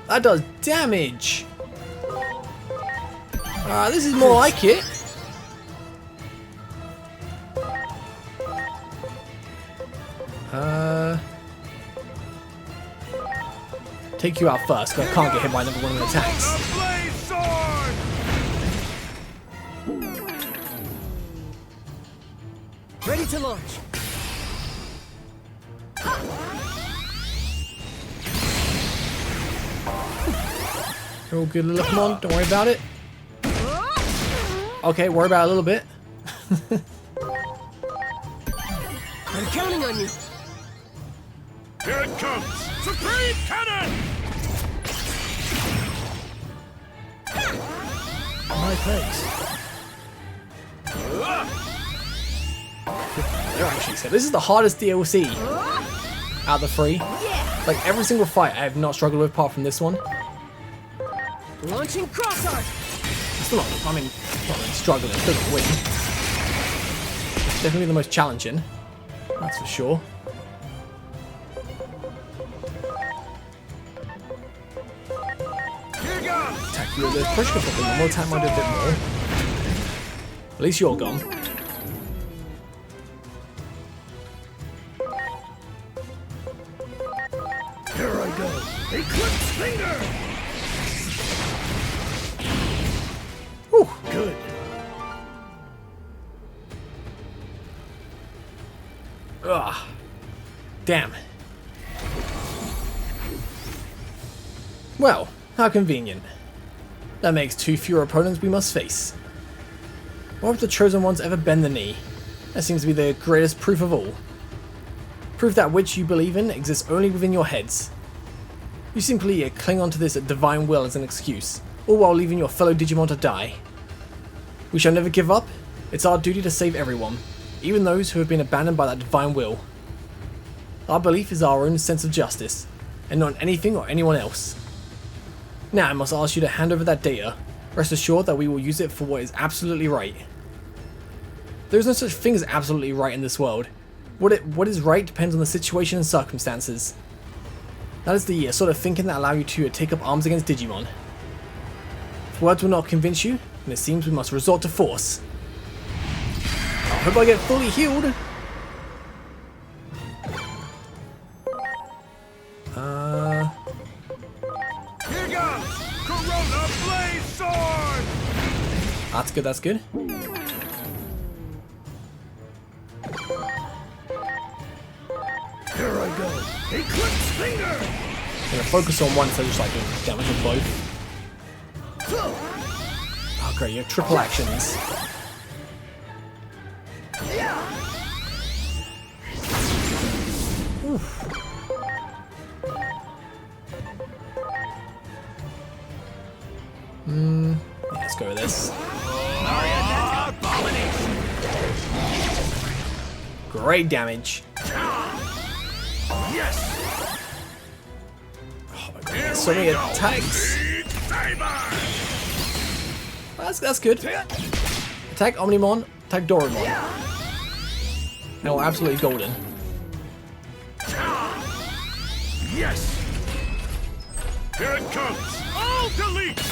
That does damage! This is more like it. Take you out first, but I can't get hit by another one of the attacks. Ready to launch. You're all good, little come on, don't worry about it. Okay, worry about it a little bit. I'm counting on you. Here it comes. Supreme Cannon. My thanks. They're actually said this is the hardest DLC out of the 3. Yeah. Like every single fight I have not struggled with apart from this one. Launching cross arc. Still not, I mean, not really struggling, still not win. It's definitely the most challenging, that's for sure. Here goes. Attack you with the push can put one more time, I'll do a bit more. At least you're gone. Here I go. Eclipse Finger. Whew. Good. Ugh. Damn. Well, how convenient. That makes 2 fewer opponents we must face. Why would the chosen ones ever bend the knee? That seems to be the greatest proof of all. Proof that which you believe in exists only within your heads. You simply cling onto this divine will as an excuse, all while leaving your fellow Digimon to die. We shall never give up. It's our duty to save everyone, even those who have been abandoned by that divine will. Our belief is our own sense of justice, and not in anything or anyone else. Now I must ask you to hand over that data. Rest assured that we will use it for what is absolutely right. There is no such thing as absolutely right in this world. What is right depends on the situation and circumstances. That is the sort of thinking that allows you to take up arms against Digimon. If words will not convince you, then it seems we must resort to force. I hope I get fully healed. Here goes! Corona Blaze Sword! That's good, that's good. Here I go. Eclipse Finger! I'm gonna focus on one instead of just like doing damage on both. Oh great, you have triple actions. Oof. Yeah, let's go with this. Great damage. Yes! Oh my god, so many attacks. That's good. Attack Omnimon, attack Doraemon. Now we're absolutely golden. Yes! Here it comes! All delete!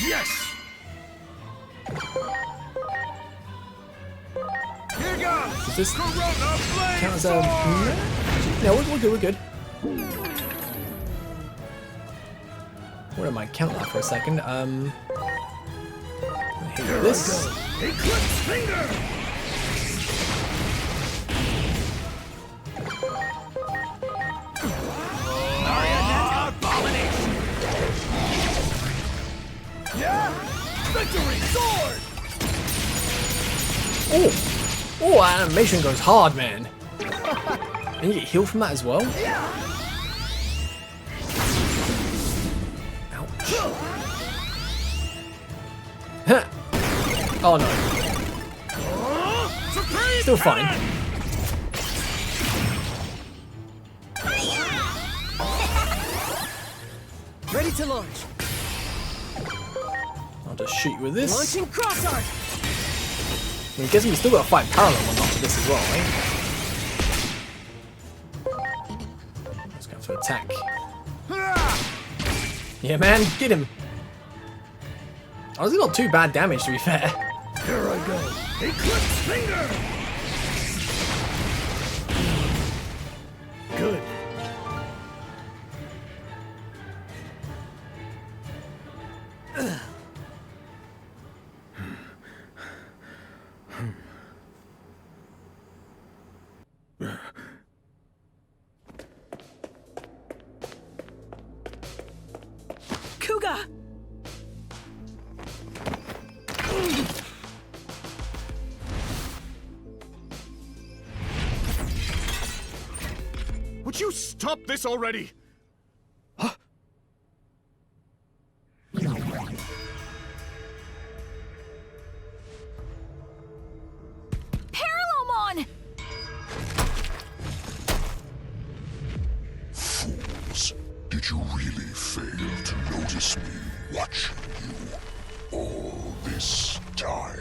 Yes! Here goes! Does this Corona Blaze count as Sword! No, we're good, we're good. Where am I? Count that for a second. Hit this. Eclipse Finger! Abomination! Yeah! Victory Sword! Oh! Oh, that animation goes hard, man. And you get healed from that as well? Ouch. Oh no. Still fine. Ready to launch. I'll just shoot you with this. Launching cross arc. I'm guessing we still got to fight Parallelmon after this as well, right? Let's go for attack. Yeah, man, get him. Honestly, not too bad damage, to be fair. Here I go. Eclipse Finger! Good. Kuga! Would you stop this already? Parallelmon! Fools, did you really fail to notice me watching you all this time?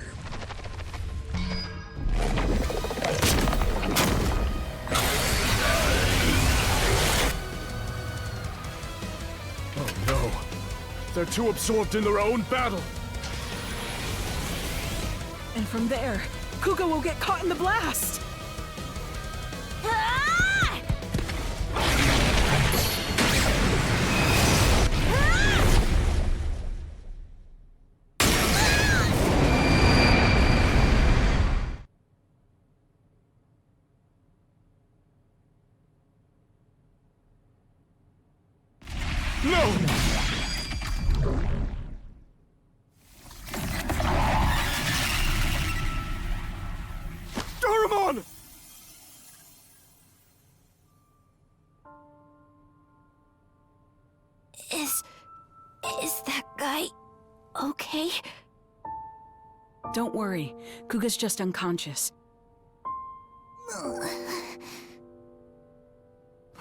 Oh no. They're too absorbed in their own battle. And from there, Kuga will get caught in the blast! Ah! Doraemon! Is that guy okay? Don't worry. Kuga's just unconscious.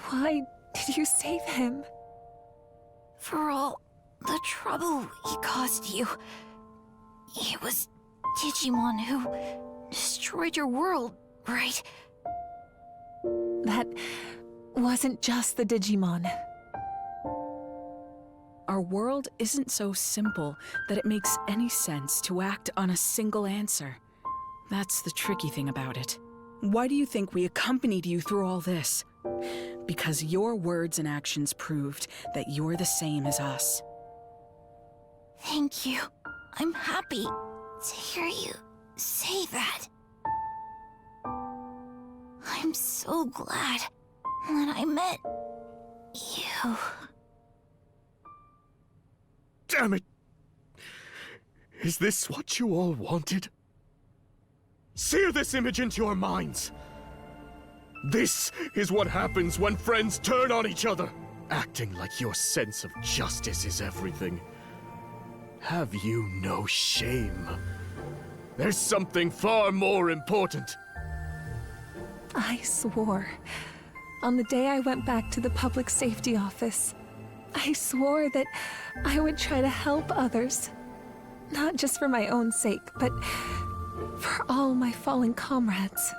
Why did you save him? For all the trouble he caused you. It was Digimon who destroyed your world, right? That wasn't just the Digimon. Our world isn't so simple that it makes any sense to act on a single answer. That's the tricky thing about it. Why do you think we accompanied you through all this? Because your words and actions proved that you're the same as us. Thank you. I'm happy to hear you say that. I'm so glad that I met you. Damn it! Is this what you all wanted? Sear this image into your minds! This is what happens when friends turn on each other! Acting like your sense of justice is everything. Have you no shame? There's something far more important. I swore. On the day I went back to the public safety office, I swore that I would try to help others. Not just for my own sake, but for all my fallen comrades.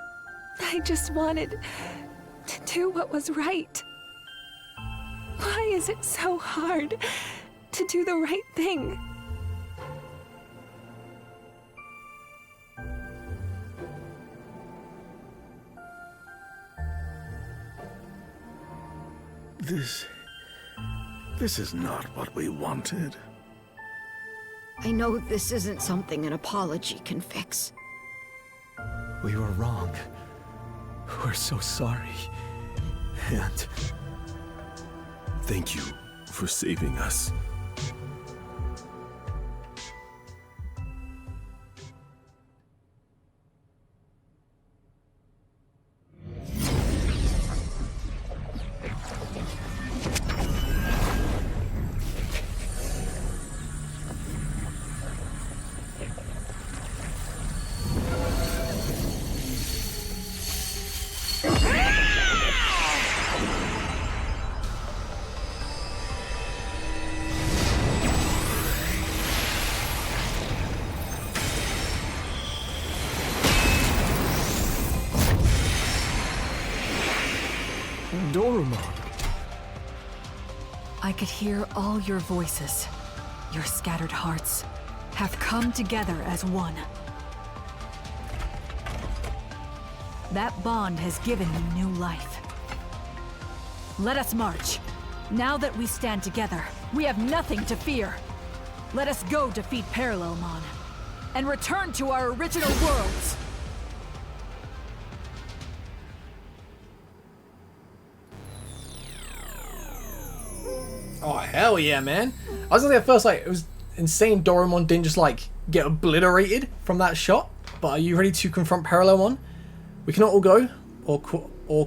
I just wanted to do what was right. Why is it so hard to do the right thing? This is not what we wanted. I know this isn't something an apology can fix. We were wrong. We're so sorry. And Thank you for saving us. Doraemon. I could hear all your voices. Your scattered hearts have come together as one. That bond has given you new life. Let us march. Now that we stand together, we have nothing to fear. Let us go defeat Parallelmon and return to our original worlds. Oh, hell yeah, man. I was gonna say at first, like, it was insane Doraemon didn't just, like, get obliterated from that shot. But are you ready to confront Parallelmon? We cannot all go, or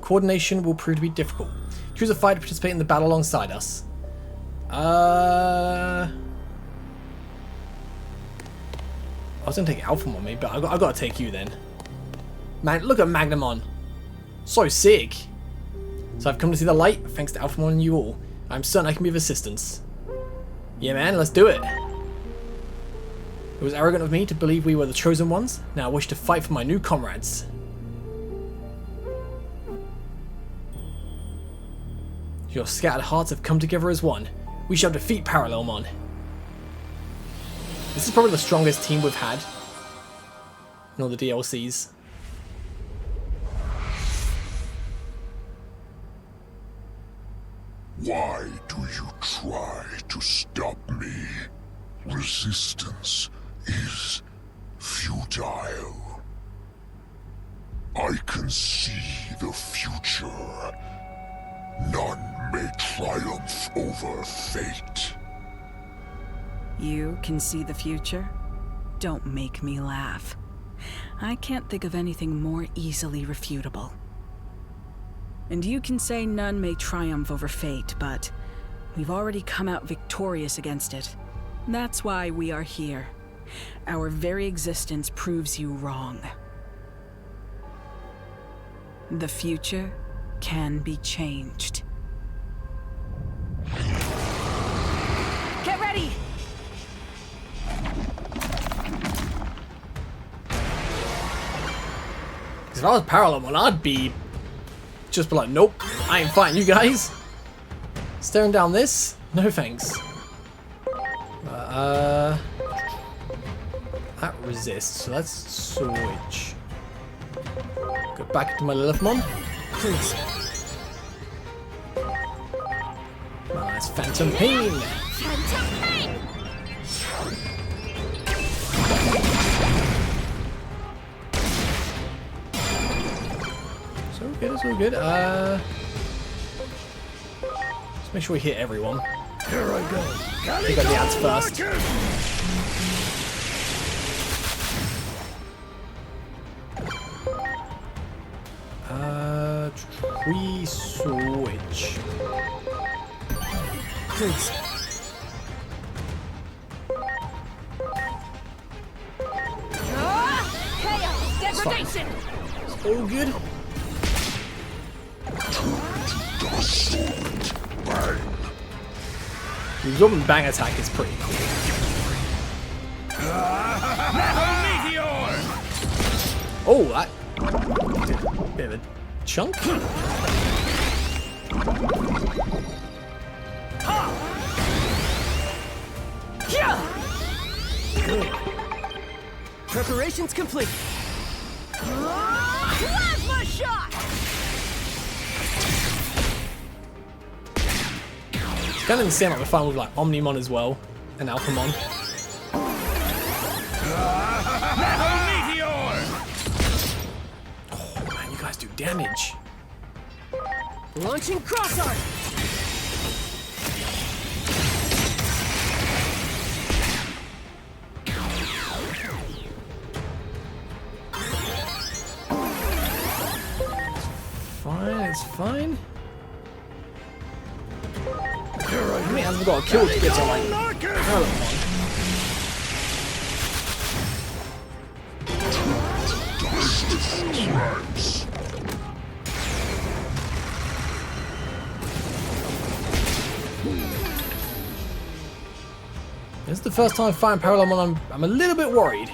coordination will prove to be difficult. Choose a fight to participate in the battle alongside us. I was gonna take Alphamon on me, but I gotta take you then. Man, look at Magnamon. So sick. So I've come to see the light, thanks to Alphamon and you all. I'm certain I can be of assistance. Yeah, man, let's do it. It was arrogant of me to believe we were the chosen ones. Now I wish to fight for my new comrades. Your scattered hearts have come together as one. We shall defeat Parallelmon. This is probably the strongest team we've had in all the DLCs. Why do you try to stop me? Resistance is futile. I can see the future. None may triumph over fate. You can see the future? Don't make me laugh. I can't think of anything more easily refutable. And you can say none may triumph over fate, but we've already come out victorious against it. That's why we are here. Our very existence proves you wrong. The future can be changed. Get ready! If I was Parallelmon, I'd be just be like, nope, I ain't fighting you guys. Staring down this? No thanks. That resists, so let's switch. Go back to my Lilithmon. Please. Nice Phantom Pain. Phantom Pain! It's all good, it's all good. Let's make sure we hit everyone. Here I go. Pick up the ads first. We switch. Please. Chaos! Degradation! It's all good. The absorbent bang attack is pretty cool. Oh, that did a bit of a chunk. Good. Preparations complete. Plasma shot! It's kind of insane, like we're fighting with like Omnimon as well and Alphamon. Oh man, you guys do damage. Launching cross art. Fine, it's fine. How many has we got to kill to get to like Parallelmon? This is the first time fighting Parallelmon. I'm a little bit worried.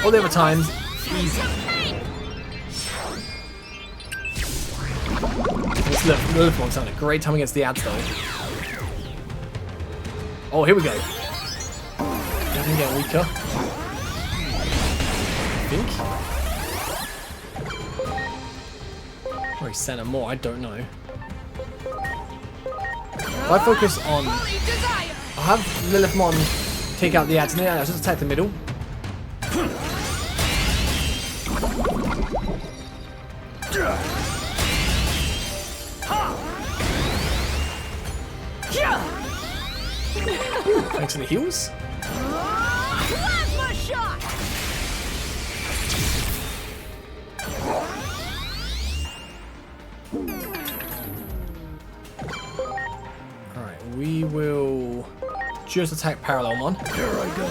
All the other times, easy. This Lilithmon's having a great time against the ads though. Oh, here we go. Definitely getting weaker. I think. Or he's sent more, I don't know. If I focus on... I'll have Lilithmon take out the ads and then I'll just attack the middle. Thanks for the heals. Plasma shot! Alright, we will just attack Parallelmon. Here I go.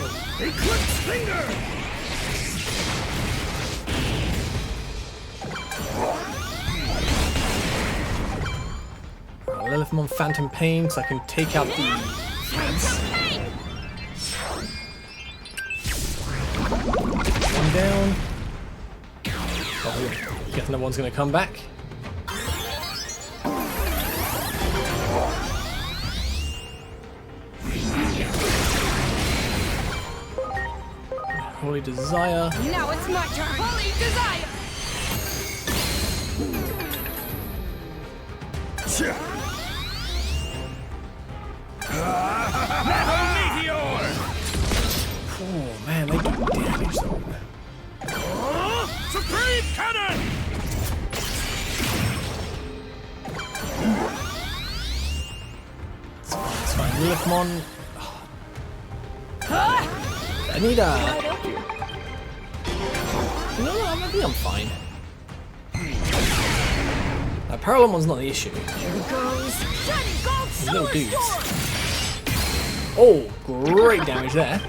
Eclipse finger! Lilithmon Phantom Pain, so I can take out the ads. One down. Oh, guess no one's going to come back. Holy Desire. Now it's my turn! Holy Desire! Oh man, they do damage though. Supreme Cannon! It's fine. Lilithmon. Oh. I need a... I think I'm fine. Parallelmon's not the issue. These little dudes. Oh, great damage there.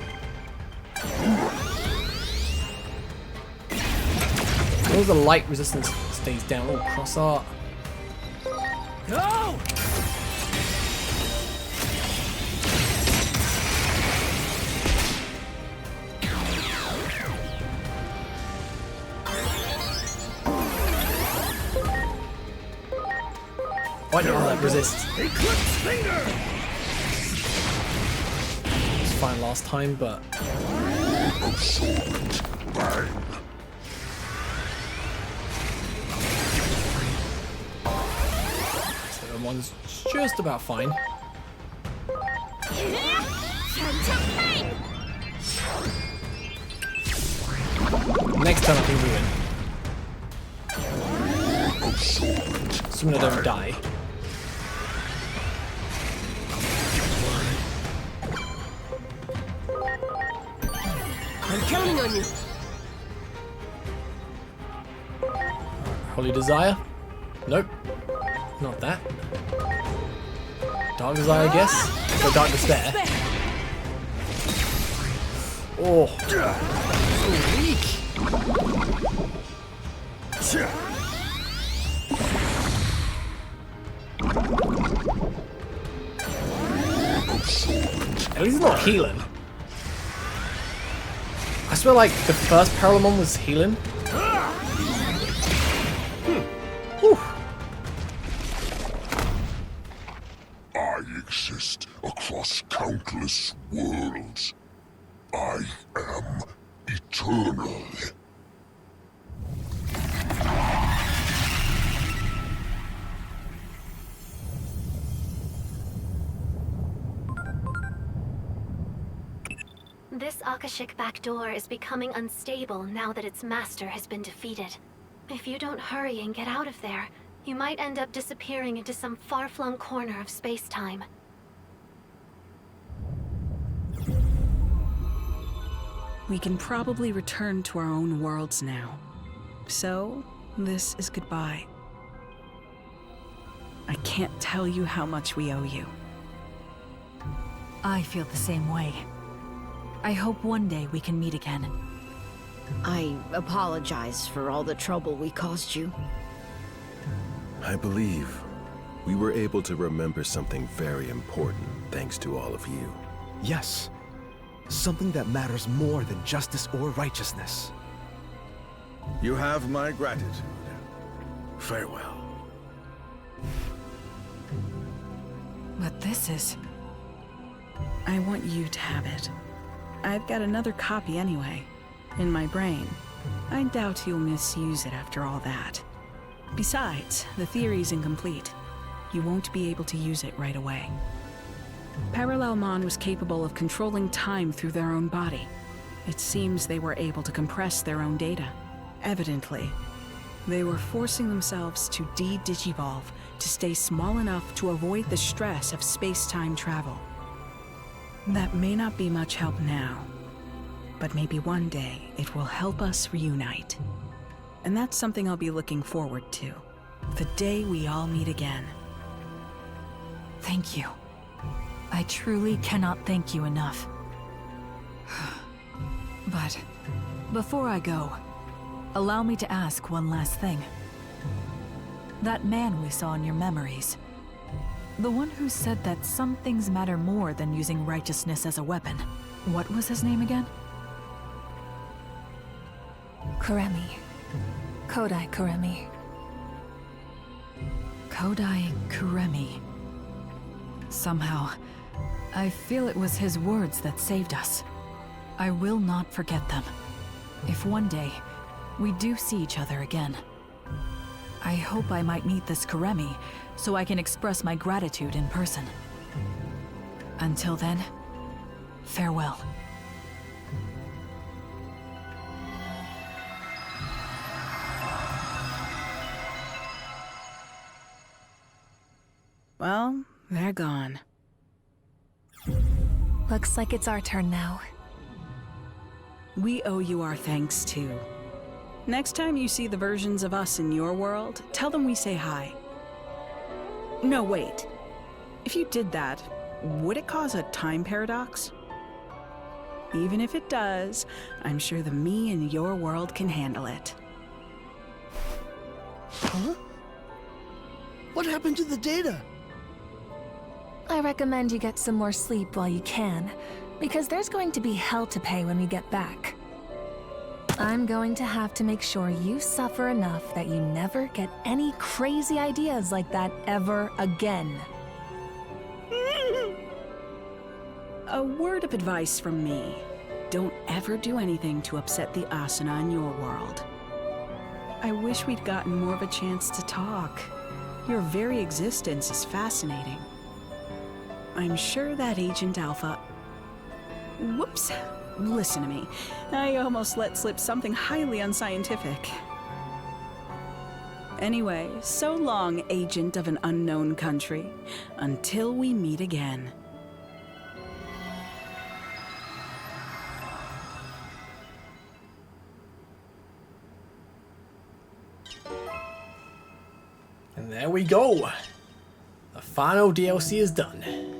As long as the light resistance stays down. Oh, cross art. Go! Why not that resist? Eclipse finger! It's fine last time, but so one's just about fine. Next time I think we win. Assuming I don't die. I'm counting on you. Holy Desire? Nope. Not that. Dark Desire, I guess? Or Dark Despair. Oh. So weak. At least he's not healing. I swear like the first Parallelmon was healing. I exist across countless worlds. I am eternal. This Akashic backdoor is becoming unstable now that its master has been defeated. If you don't hurry and get out of there, you might end up disappearing into some far-flung corner of space-time. We can probably return to our own worlds now. So, this is goodbye. I can't tell you how much we owe you. I feel the same way. I hope one day we can meet again. I apologize for all the trouble we caused you. I believe we were able to remember something very important thanks to all of you. Yes. Something that matters more than justice or righteousness. You have my gratitude. Farewell. But this is... I want you to have it. I've got another copy anyway, in my brain. I doubt you'll misuse it after all that. Besides, the theory's incomplete. You won't be able to use it right away. Parallelmon was capable of controlling time through their own body. It seems they were able to compress their own data. Evidently, they were forcing themselves to de-digivolve to stay small enough to avoid the stress of space-time travel. That may not be much help now, but maybe one day it will help us reunite. And that's something I'll be looking forward to. The day we all meet again. Thank you. I truly cannot thank you enough. But before I go, allow me to ask one last thing. That man we saw in your memories, the one who said that some things matter more than using righteousness as a weapon, what was his name again? Kuremi. Kodai Kuremi. Kodai Kuremi. Somehow, I feel it was his words that saved us. I will not forget them. If one day, we do see each other again, I hope I might meet this Kuremi so I can express my gratitude in person. Until then, farewell. Well, they're gone. Looks like it's our turn now. We owe you our thanks too. Next time you see the versions of us in your world, tell them we say hi. No, wait. If you did that, would it cause a time paradox? Even if it does, I'm sure the me in your world can handle it. Huh? What happened to the data? I recommend you get some more sleep while you can, because there's going to be hell to pay when we get back. I'm going to have to make sure you suffer enough that you never get any crazy ideas like that ever again. A word of advice from me. Don't ever do anything to upset the Asuna in your world. I wish we'd gotten more of a chance to talk. Your very existence is fascinating. I'm sure that Agent Alpha... Whoops. Listen to me. I almost let slip something highly unscientific. Anyway, so long, agent of an unknown country. Until we meet again. And there we go. The final DLC is done.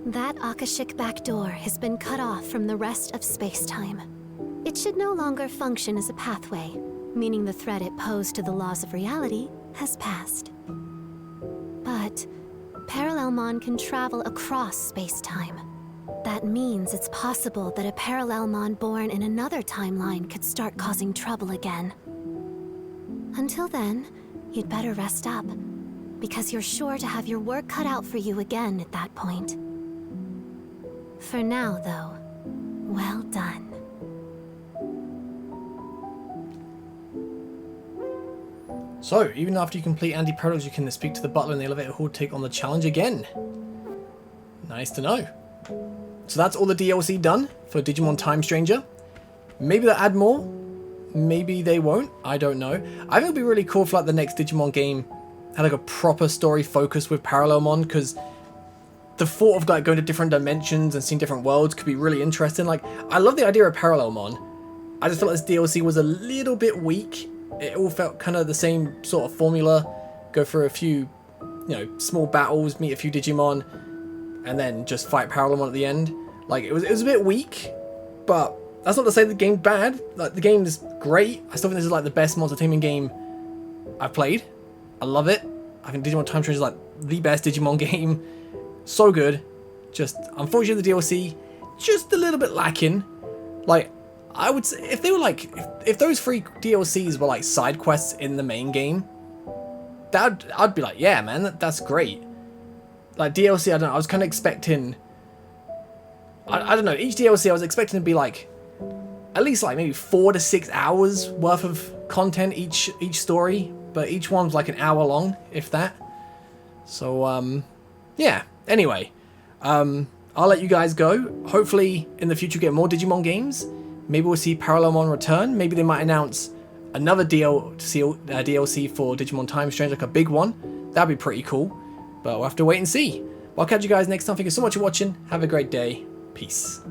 That Akashic backdoor has been cut off from the rest of space-time. It should no longer function as a pathway, meaning the threat it posed to the laws of reality has passed. But Parallelmon can travel across space-time. That means it's possible that a Parallelmon born in another timeline could start causing trouble again. Until then, you'd better rest up, because you're sure to have your work cut out for you again at that point. For now, though, well done. So, even after you complete Anti-ParadoX, you can speak to the butler in the elevator hall to take on the challenge again. Nice to know. So that's all the DLC done for Digimon Time Stranger. Maybe they'll add more. Maybe they won't. I don't know. I think it'd be really cool if like the next Digimon game had like a proper story focus with Parallelmon, because the thought of like going to different dimensions and seeing different worlds could be really interesting. Like, I love the idea of Parallelmon. I just felt like this DLC was a little bit weak. It all felt kind of the same sort of formula. Go for a few, you know, small battles, meet a few Digimon, and then just fight Parallelmon at the end. Like, it was a bit weak, but that's not to say the game's bad. Like, the game is great. I still think this is like the best monster-taming game I've played. I love it. I think Digimon Time Stranger is like the best Digimon game. So good. Just, unfortunately, the DLC just a little bit lacking. Like, I would say if they were like, if those 3 DLCs were like side quests in the main game, I'd be like, yeah, man, that's great. Like DLC, I don't know. I was kind of expecting. I don't know. Each DLC, I was expecting to be like at least like maybe 4 to 6 hours worth of content each story, but each one's like an hour long, if that. So yeah. Anyway, I'll let you guys go. Hopefully, in the future, we get more Digimon games. Maybe we'll see Parallelmon return. Maybe they might announce another DLC for Digimon Time Stranger, like a big one. That'd be pretty cool. But we'll have to wait and see. Well, I'll catch you guys next time. Thank you so much for watching. Have a great day. Peace.